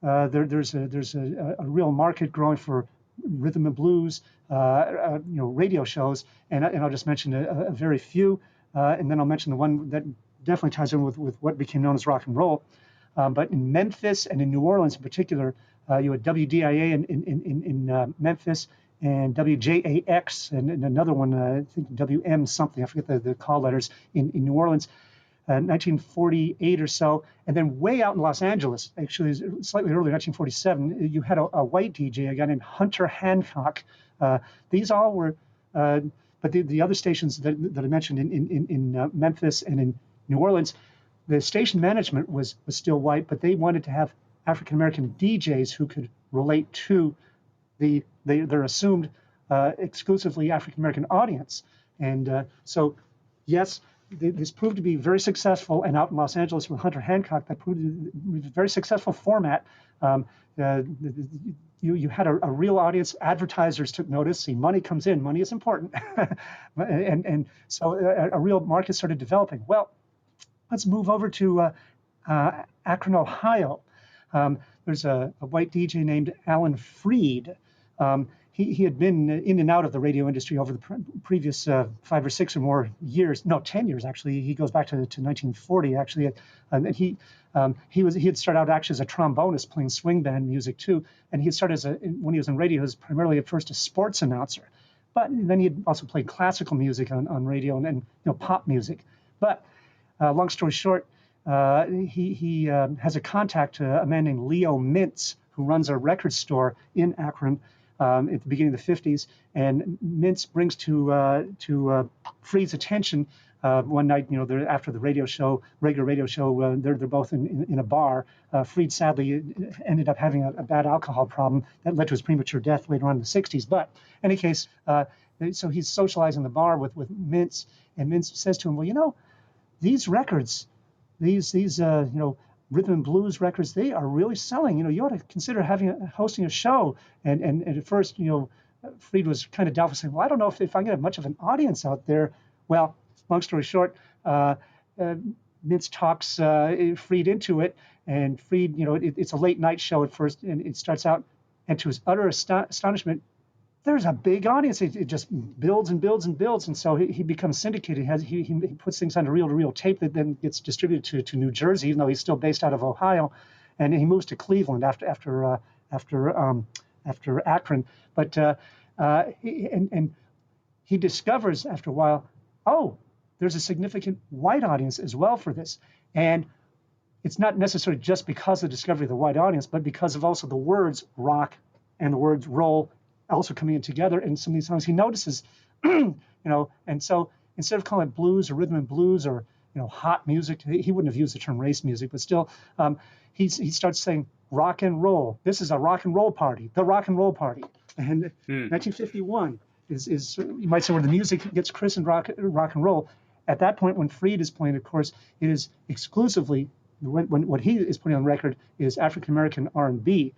S2: there's a real market growing for rhythm and blues, radio shows, and I'll just mention a very few, and then I'll mention the one that definitely ties in with what became known as rock and roll. But in Memphis and in New Orleans in particular, you had WDIA in Memphis and WJAX and another one, I think WM something, I forget the call letters, in New Orleans. 1948 or so, and then way out in Los Angeles, actually slightly earlier, 1947, you had a white DJ, a guy named Hunter Hancock. These all were, but the other stations that I mentioned in Memphis and in New Orleans, the station management was still white, but they wanted to have African-American DJs who could relate to their assumed exclusively African-American audience. And so, yes, this proved to be very successful, and out in Los Angeles with Hunter Hancock, that proved to be a very successful format. You had a real audience. Advertisers took notice. See, money comes in. Money is important. and so a real market started developing. Well, let's move over to Akron, Ohio. There's a white DJ named Alan Freed. He had been in and out of the radio industry over the previous 5 or 6 or more years. No, 10 years actually. He goes back to 1940 actually. And he had started out actually as a trombonist playing swing band music too. And he had started when he was in radio, he was primarily at first a sports announcer. But then he had also played classical music on radio and pop music. But long story short, he has a contact, a man named Leo Mintz, who runs a record store in Akron at the beginning of the 50s. And Mintz brings to Freed's attention one night, they're after the regular radio show, they're both in a bar. Freed sadly ended up having a bad alcohol problem that led to his premature death later on in the 60s. But in any case, so he's socializing in the bar with Mintz, and Mintz says to him, well, these records, these rhythm and blues records, they are really selling. You ought to consider hosting a show. And at first, Freed was kind of doubtful, saying, well, I don't know if I can have much of an audience out there. Well, long story short, Mintz talks Freed into it, and Freed, it's a late night show at first, and it starts out, and to his utter astonishment, there's a big audience. It just builds and builds and builds, and so he becomes syndicated. He puts things on a reel-to-reel tape that then gets distributed to New Jersey, even though he's still based out of Ohio, and he moves to Cleveland after Akron. But he discovers after a while, oh, there's a significant white audience as well for this, and it's not necessarily just because of the discovery of the white audience, but because of also the words rock and the words roll also coming in together in some of these songs. He notices, and so instead of calling it blues or rhythm and blues or hot music, he wouldn't have used the term race music, but still, he starts saying rock and roll. This is a rock and roll party, the rock and roll party. And 1951 is you might say where the music gets christened rock and roll. At that point, when Freed is playing, of course, it is exclusively what he is putting on record is African American R&B.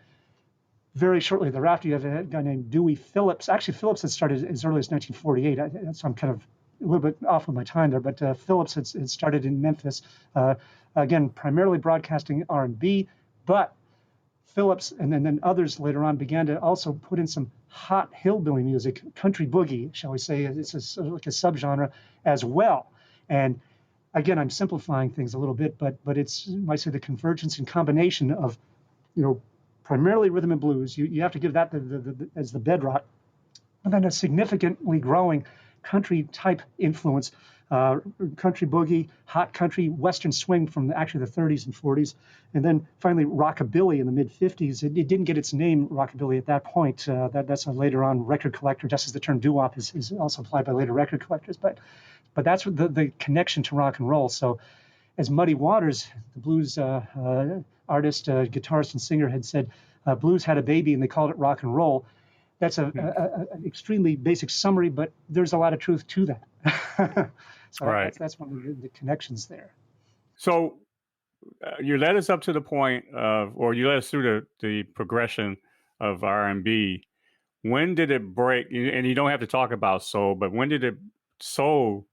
S2: Very shortly thereafter, you have a guy named Dewey Phillips. Actually, Phillips had started as early as 1948. So I'm kind of a little bit off with my time there. But Phillips had started in Memphis, again, primarily broadcasting R&B. But Phillips and then others later on began to also put in some hot hillbilly music, country boogie, shall we say. It's sort of like a subgenre as well. And again, I'm simplifying things a little bit, but it's, you might say, the convergence and combination of, primarily rhythm and blues. You have to give that as the bedrock, and then a significantly growing country type influence, country boogie, hot country, western swing from actually the 30s and 40s, and then finally rockabilly in the mid 50s. It didn't get its name rockabilly at that point. That's a later on record collector, just as the term doo-wop is also applied by later record collectors. But that's the connection to rock and roll. So as Muddy Waters, the blues artist, guitarist, and singer, had said, blues had a baby and they called it rock and roll. That's an extremely basic summary, but there's a lot of truth to that. So
S1: right.
S2: That's one of the connections there.
S1: So you led us up to the point of, or you led us through the progression of R&B. When did it break? And you don't have to talk about soul, but when did soul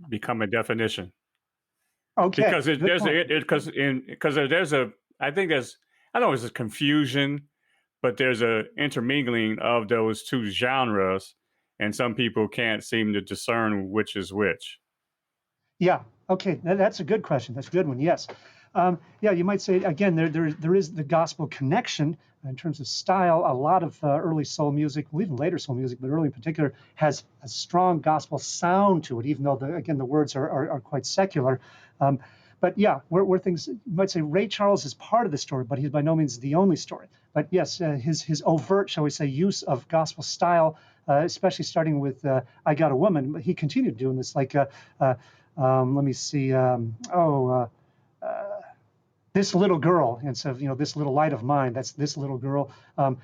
S1: become a definition?
S2: Okay,
S1: Because
S2: good point.
S1: there's a I think there's I don't know if it's a confusion, but there's a intermingling of those two genres, and some people can't seem to discern which is which.
S2: Yeah. Okay. That's a good question. That's a good one. Yes. Yeah. You might say again. There is the gospel connection in terms of style. A lot of early soul music, well, even later soul music, but early in particular, has a strong gospel sound to it. Even though the words are quite secular. But yeah, where things you might say Ray Charles is part of the story, but he's by no means the only story. But yes, his overt, shall we say, use of gospel style, especially starting with "I Got a Woman," but he continued doing this like. Let me see. This little girl, instead of this little light of mine. That's this little girl.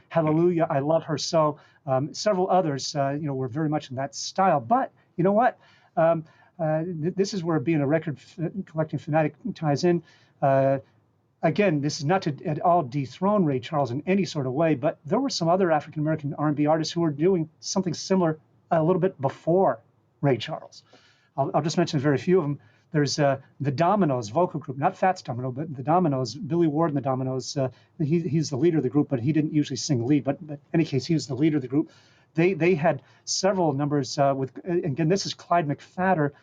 S2: Hallelujah, I love her so. Several others, were very much in that style. But you know what? This is where being a record collecting fanatic ties in. Again, this is not to at all dethrone Ray Charles in any sort of way, but there were some other African American R&B artists who were doing something similar a little bit before Ray Charles. I'll just mention very few of them. There's the Dominoes vocal group, not Fats Domino, but the Dominoes. Billy Ward and the Dominoes. He's the leader of the group, but he didn't usually sing lead. But in any case, he was the leader of the group. They had several numbers with. Again, this is Clyde McPhatter,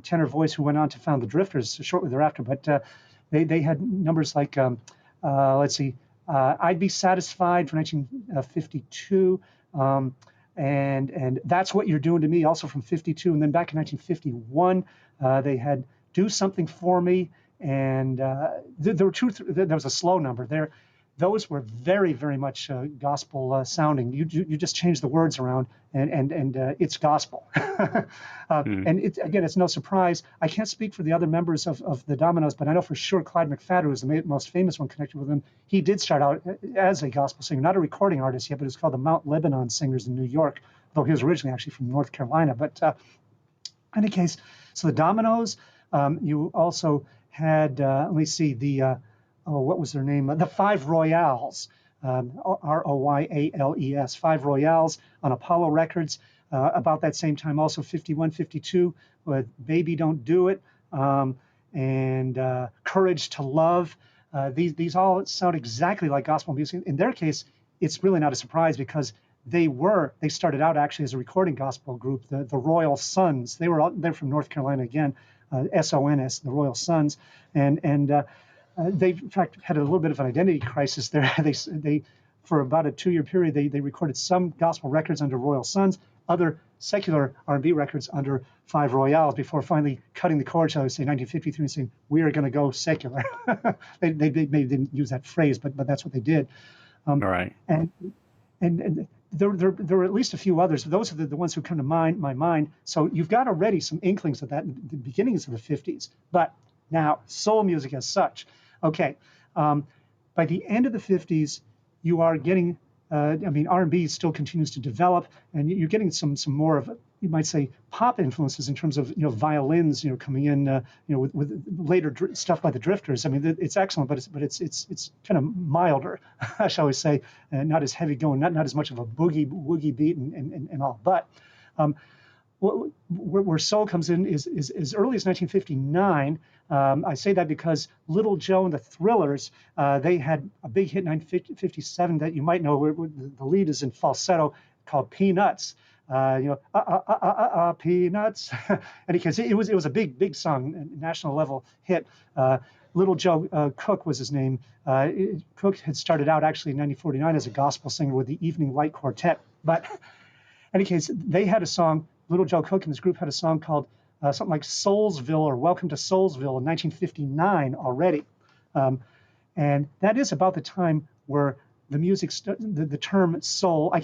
S2: tenor voice, who went on to found the Drifters shortly thereafter. But they had numbers like, let's see, I'd Be Satisfied for 1952. And That's What You're Doing to Me, also from 52. And then back in 1951, they had Do Something for Me. And there were there was a slow number there. Those were very, very much gospel sounding. You just change the words around and it's gospel. And again, it's no surprise. I can't speak for the other members of the Dominoes, but I know for sure Clyde McPhatter was the most famous one connected with them. He did start out as a gospel singer, not a recording artist yet, but it was called the Mount Lebanon Singers in New York, though he was originally actually from North Carolina. But in any case, so the Dominoes, you also had, let me see, what was their name? The Five Royales, Royales, Five Royales on Apollo Records. About that same time, also 51, 52, with Baby Don't Do It, and Courage to Love. These all sound exactly like gospel music. In their case, it's really not a surprise because they started out actually as a recording gospel group, the Royal Sons. They're from North Carolina again, SONS, the Royal Sons, and they in fact had a little bit of an identity crisis there. They for about a 2-year period they recorded some gospel records under Royal Sons, other secular R&B records under Five Royales, before finally cutting the cord, shall I say, 1953, and saying we are going to go secular. they maybe didn't use that phrase, but that's what they did.
S1: All right.
S2: And there were at least a few others. Those are the ones who come to my mind. So you've got already some inklings of that in the beginnings of the 50s. But now soul music as such. Okay, by the end of the 50s, you are getting, R&B still continues to develop, and you're getting some more of, you might say, pop influences in terms of, violins, coming in, with later stuff by the Drifters. I mean, it's excellent, but it's kind of milder, shall we say, not as heavy going, not as much of a woogie beat and all. But where soul comes in is as early as 1959. I say that because Little Joe and the Thrillers, they had a big hit in 1957 that you might know, where the lead is in falsetto, called Peanuts. Peanuts. And because it was a big song, national level hit. Little Joe Cook was his name. Cook had started out actually in 1949 as a gospel singer with the Evening Light Quartet. But in any case, they had a song. Little Joe Cook and this group had a song called something like Soulsville or Welcome to Soulsville in 1959 already. And that is about the time where the music, the term soul,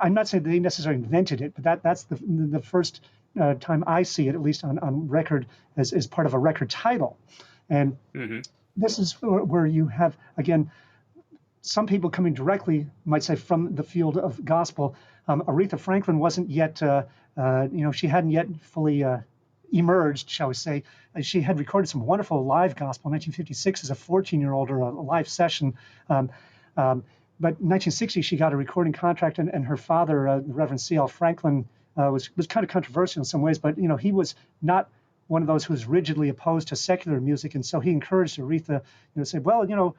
S2: I'm not saying they necessarily invented it, but that's the first time I see it, at least on record, as part of a record title. And this is where you have, again, some people coming directly, might say, from the field of gospel. Aretha Franklin wasn't yet, she hadn't yet fully emerged, shall we say. She had recorded some wonderful live gospel in 1956 as a 14-year-old, or a live session. Um, but in 1960, she got a recording contract, and her father, the Reverend C.L. Franklin, was kind of controversial in some ways, but he was not one of those who was rigidly opposed to secular music, and so he encouraged Aretha, said, well,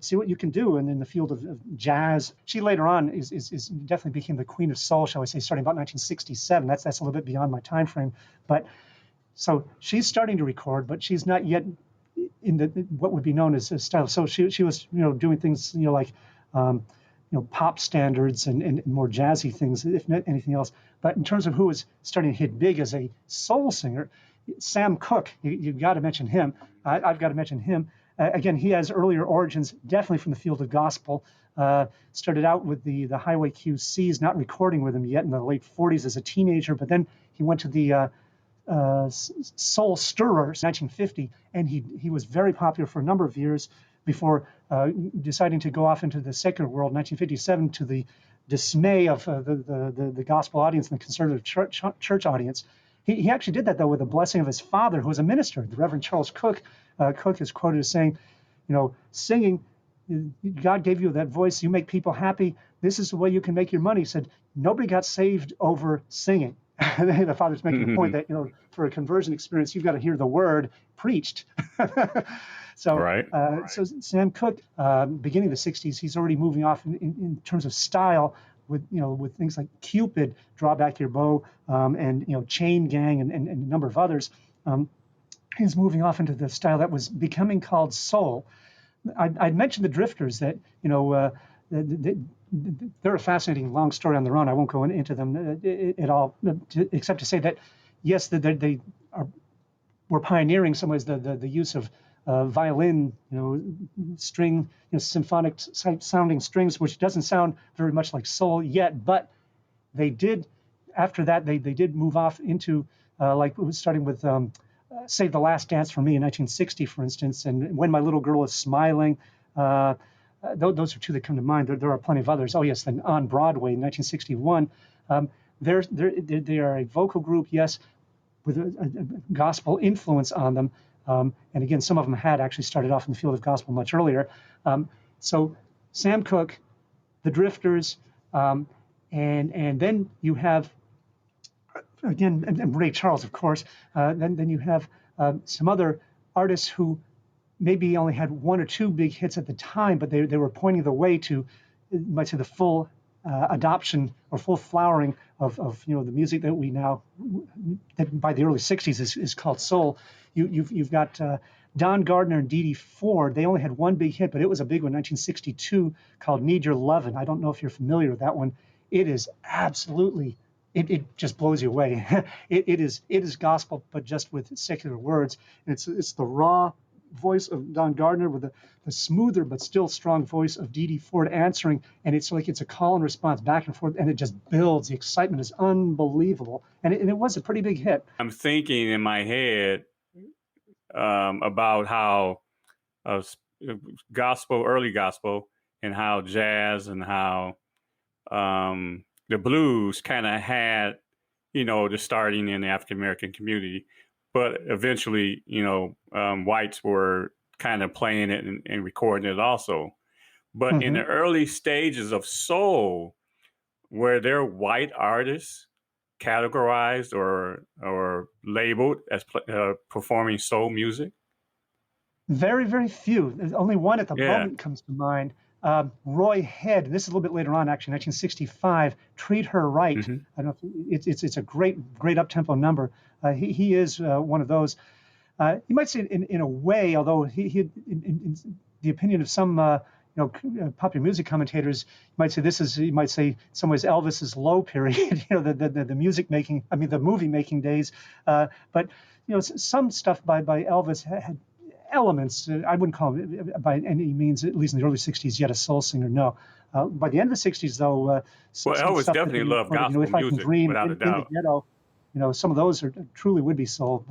S2: see what you can do. And in the field of jazz, she later on is definitely became the queen of soul, shall we say, starting about 1967. That's a little bit beyond my time frame, but so she's starting to record, but she's not yet in what would be known as a style. So she was doing things like pop standards and more jazzy things, if not anything else. But in terms of who was starting to hit big as a soul singer, Sam Cooke, you've got to mention him. I've got to mention him. Again, he has earlier origins, definitely from the field of gospel. Started out with the Highway QCs, not recording with them yet in the late 40s as a teenager, but then he went to the Soul Stirrers, 1950, and he was very popular for a number of years before deciding to go off into the secular world, 1957, to the dismay of the gospel audience and the conservative church audience. He actually did that, though, with the blessing of his father, who was a minister, the Reverend Charles Cooke. Cooke is quoted as saying, singing, God gave you that voice, you make people happy. This is the way you can make your money. He said, nobody got saved over singing. The father's making a point that, for a conversion experience, you've got to hear the word preached. So,
S1: right.
S2: So Sam Cooke, beginning of the 60s, he's already moving off in terms of style with things like Cupid, Draw Back Your Bow, and Chain Gang, and a number of others. He's moving off into the style that was becoming called soul. I'd mentioned the Drifters, that they're a fascinating long story on their own. I won't go into them at all, except to say that yes, they were pioneering some ways the use of violin, string, symphonic sounding strings, which doesn't sound very much like soul yet, but they did. After that, they did move off into starting with Save the Last Dance for Me in 1960, for instance, and When My Little Girl Is Smiling. Those are two that come to mind. There are plenty of others. Oh yes, then On Broadway in 1961. They are a vocal group, yes, with a gospel influence on them. And again, some of them had actually started off in the field of gospel much earlier. So Sam Cooke, the Drifters, and then you have, again, and Ray Charles, of course. Then you have some other artists who maybe only had one or two big hits at the time, but they were pointing the way to, you might say, the full adoption or full flowering of the music that we now, that by the early 60s is called soul. You've got Don Gardner and Dee Dee Ford. They only had one big hit, but it was a big one, 1962, called Need Your Lovin'. I don't know if you're familiar with that one. It is absolutely, it just blows you away. It is gospel, but just with secular words. And it's the raw voice of Don Gardner with the smoother but still strong voice of Dee Dee Ford answering, and it's like it's a call and response back and forth, and it just builds. The excitement is unbelievable, and it was a pretty big hit.
S1: I'm thinking in my head about how gospel, early gospel, and how jazz and how the blues kind of had, the starting in the African American community. But eventually, whites were kind of playing it and recording it also. But in the early stages of soul, were there white artists categorized or labeled as performing soul music?
S2: Very, very few. There's only one at the moment comes to mind. Roy Head, this is a little bit later on, actually, 1965, Treat Her Right. I don't know if it's a great up-tempo number. He is one of those. You might say in a way, although he in the opinion of some popular music commentators, you might say in some ways Elvis's low period, the music making, the movie making days. But some stuff by Elvis had elements. I wouldn't call him by any means, at least in the early 60s, yet a soul singer. No. By the end of the 60s, though,
S1: Elvis definitely loved gospel
S2: If I
S1: music,
S2: Can Dream,
S1: without a doubt.
S2: In the Ghetto, some of those truly would be soul.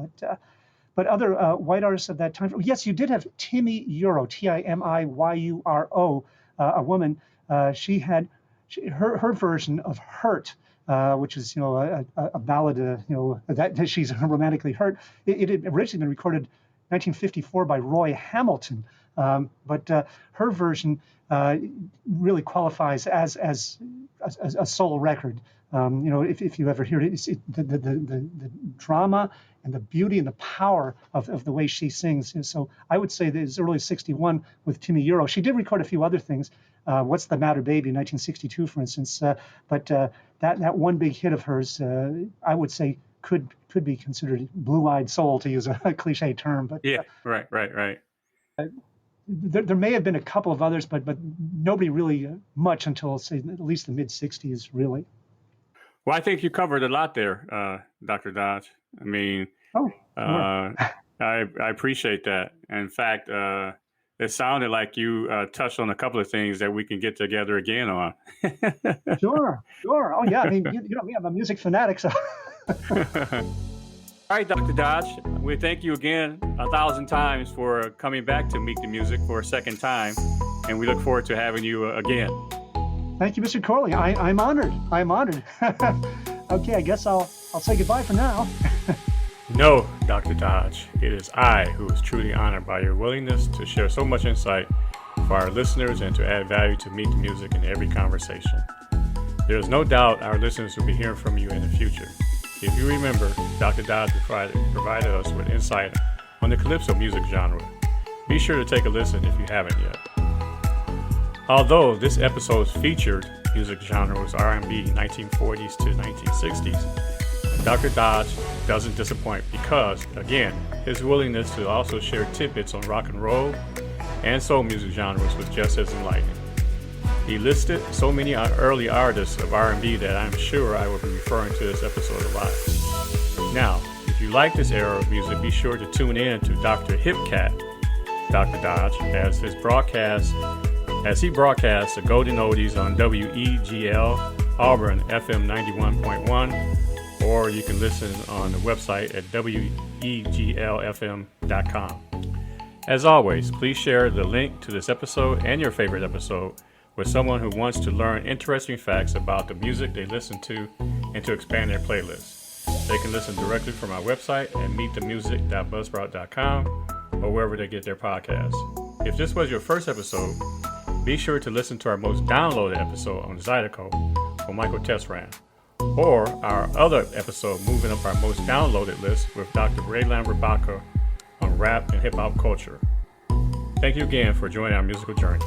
S2: But other white artists of that time, yes, you did have Timmy Euro, Timiyuro, a woman. She had her version of Hurt which is a ballad, that she's romantically hurt. It had originally been recorded 1954 by Roy Hamilton, but her version really qualifies as a solo record. If you ever hear it, the drama and the beauty and the power of the way she sings. And so I would say that it's early 61 with Timmy Euro. She did record a few other things. What's the Matter, Baby, in 1962, for instance. But that one big hit of hers, I would say, could be considered blue-eyed soul, to use a cliche term. But
S1: yeah, right.
S2: There may have been a couple of others, but nobody really much until, say, at least the mid-60s, really.
S1: Well, I think you covered a lot there, Dr. Dodge. I mean, I appreciate that. In fact, it sounded like you touched on a couple of things that we can get together again on.
S2: Sure. Oh, yeah. I mean, you know me, I'm a music fanatic, so.
S1: All right, Dr. Dodge, we thank you again 1,000 times for coming back to Meet the Music for a second time, and we look forward to having you again.
S2: Thank you, Mr. Corley. I'm honored. Okay, I guess I'll say goodbye for now.
S1: No, Dr. Dodge, it is I who is truly honored by your willingness to share so much insight for our listeners and to add value to Meet the Music in every conversation. There is no doubt our listeners will be hearing from you in the future. If you remember, Dr. Dodge provided us with insight on the calypso music genre. Be sure to take a listen if you haven't yet. Although this episode's featured music genre was R&B 1940s to 1960s, Dr. Dodge doesn't disappoint because, again, his willingness to also share tidbits on rock and roll and soul music genres was just as enlightening. He listed so many early artists of R&B that I'm sure I will be referring to this episode a lot. Now, if you like this era of music, be sure to tune in to Dr. Hipcat, Dr. Dodge, as he broadcasts the Golden Oldies on WEGL Auburn FM 91.1, or you can listen on the website at weglfm.com. As always, please share the link to this episode and your favorite episode with someone who wants to learn interesting facts about the music they listen to and to expand their playlist. They can listen directly from our website at meetthemusic.buzzsprout.com or wherever they get their podcasts. If this was your first episode, be sure to listen to our most downloaded episode on Zydeco for Michael Tessran, or our other episode moving up our most downloaded list with Dr. Raylan Rabaka on rap and hip-hop culture. Thank you again for joining our musical journey.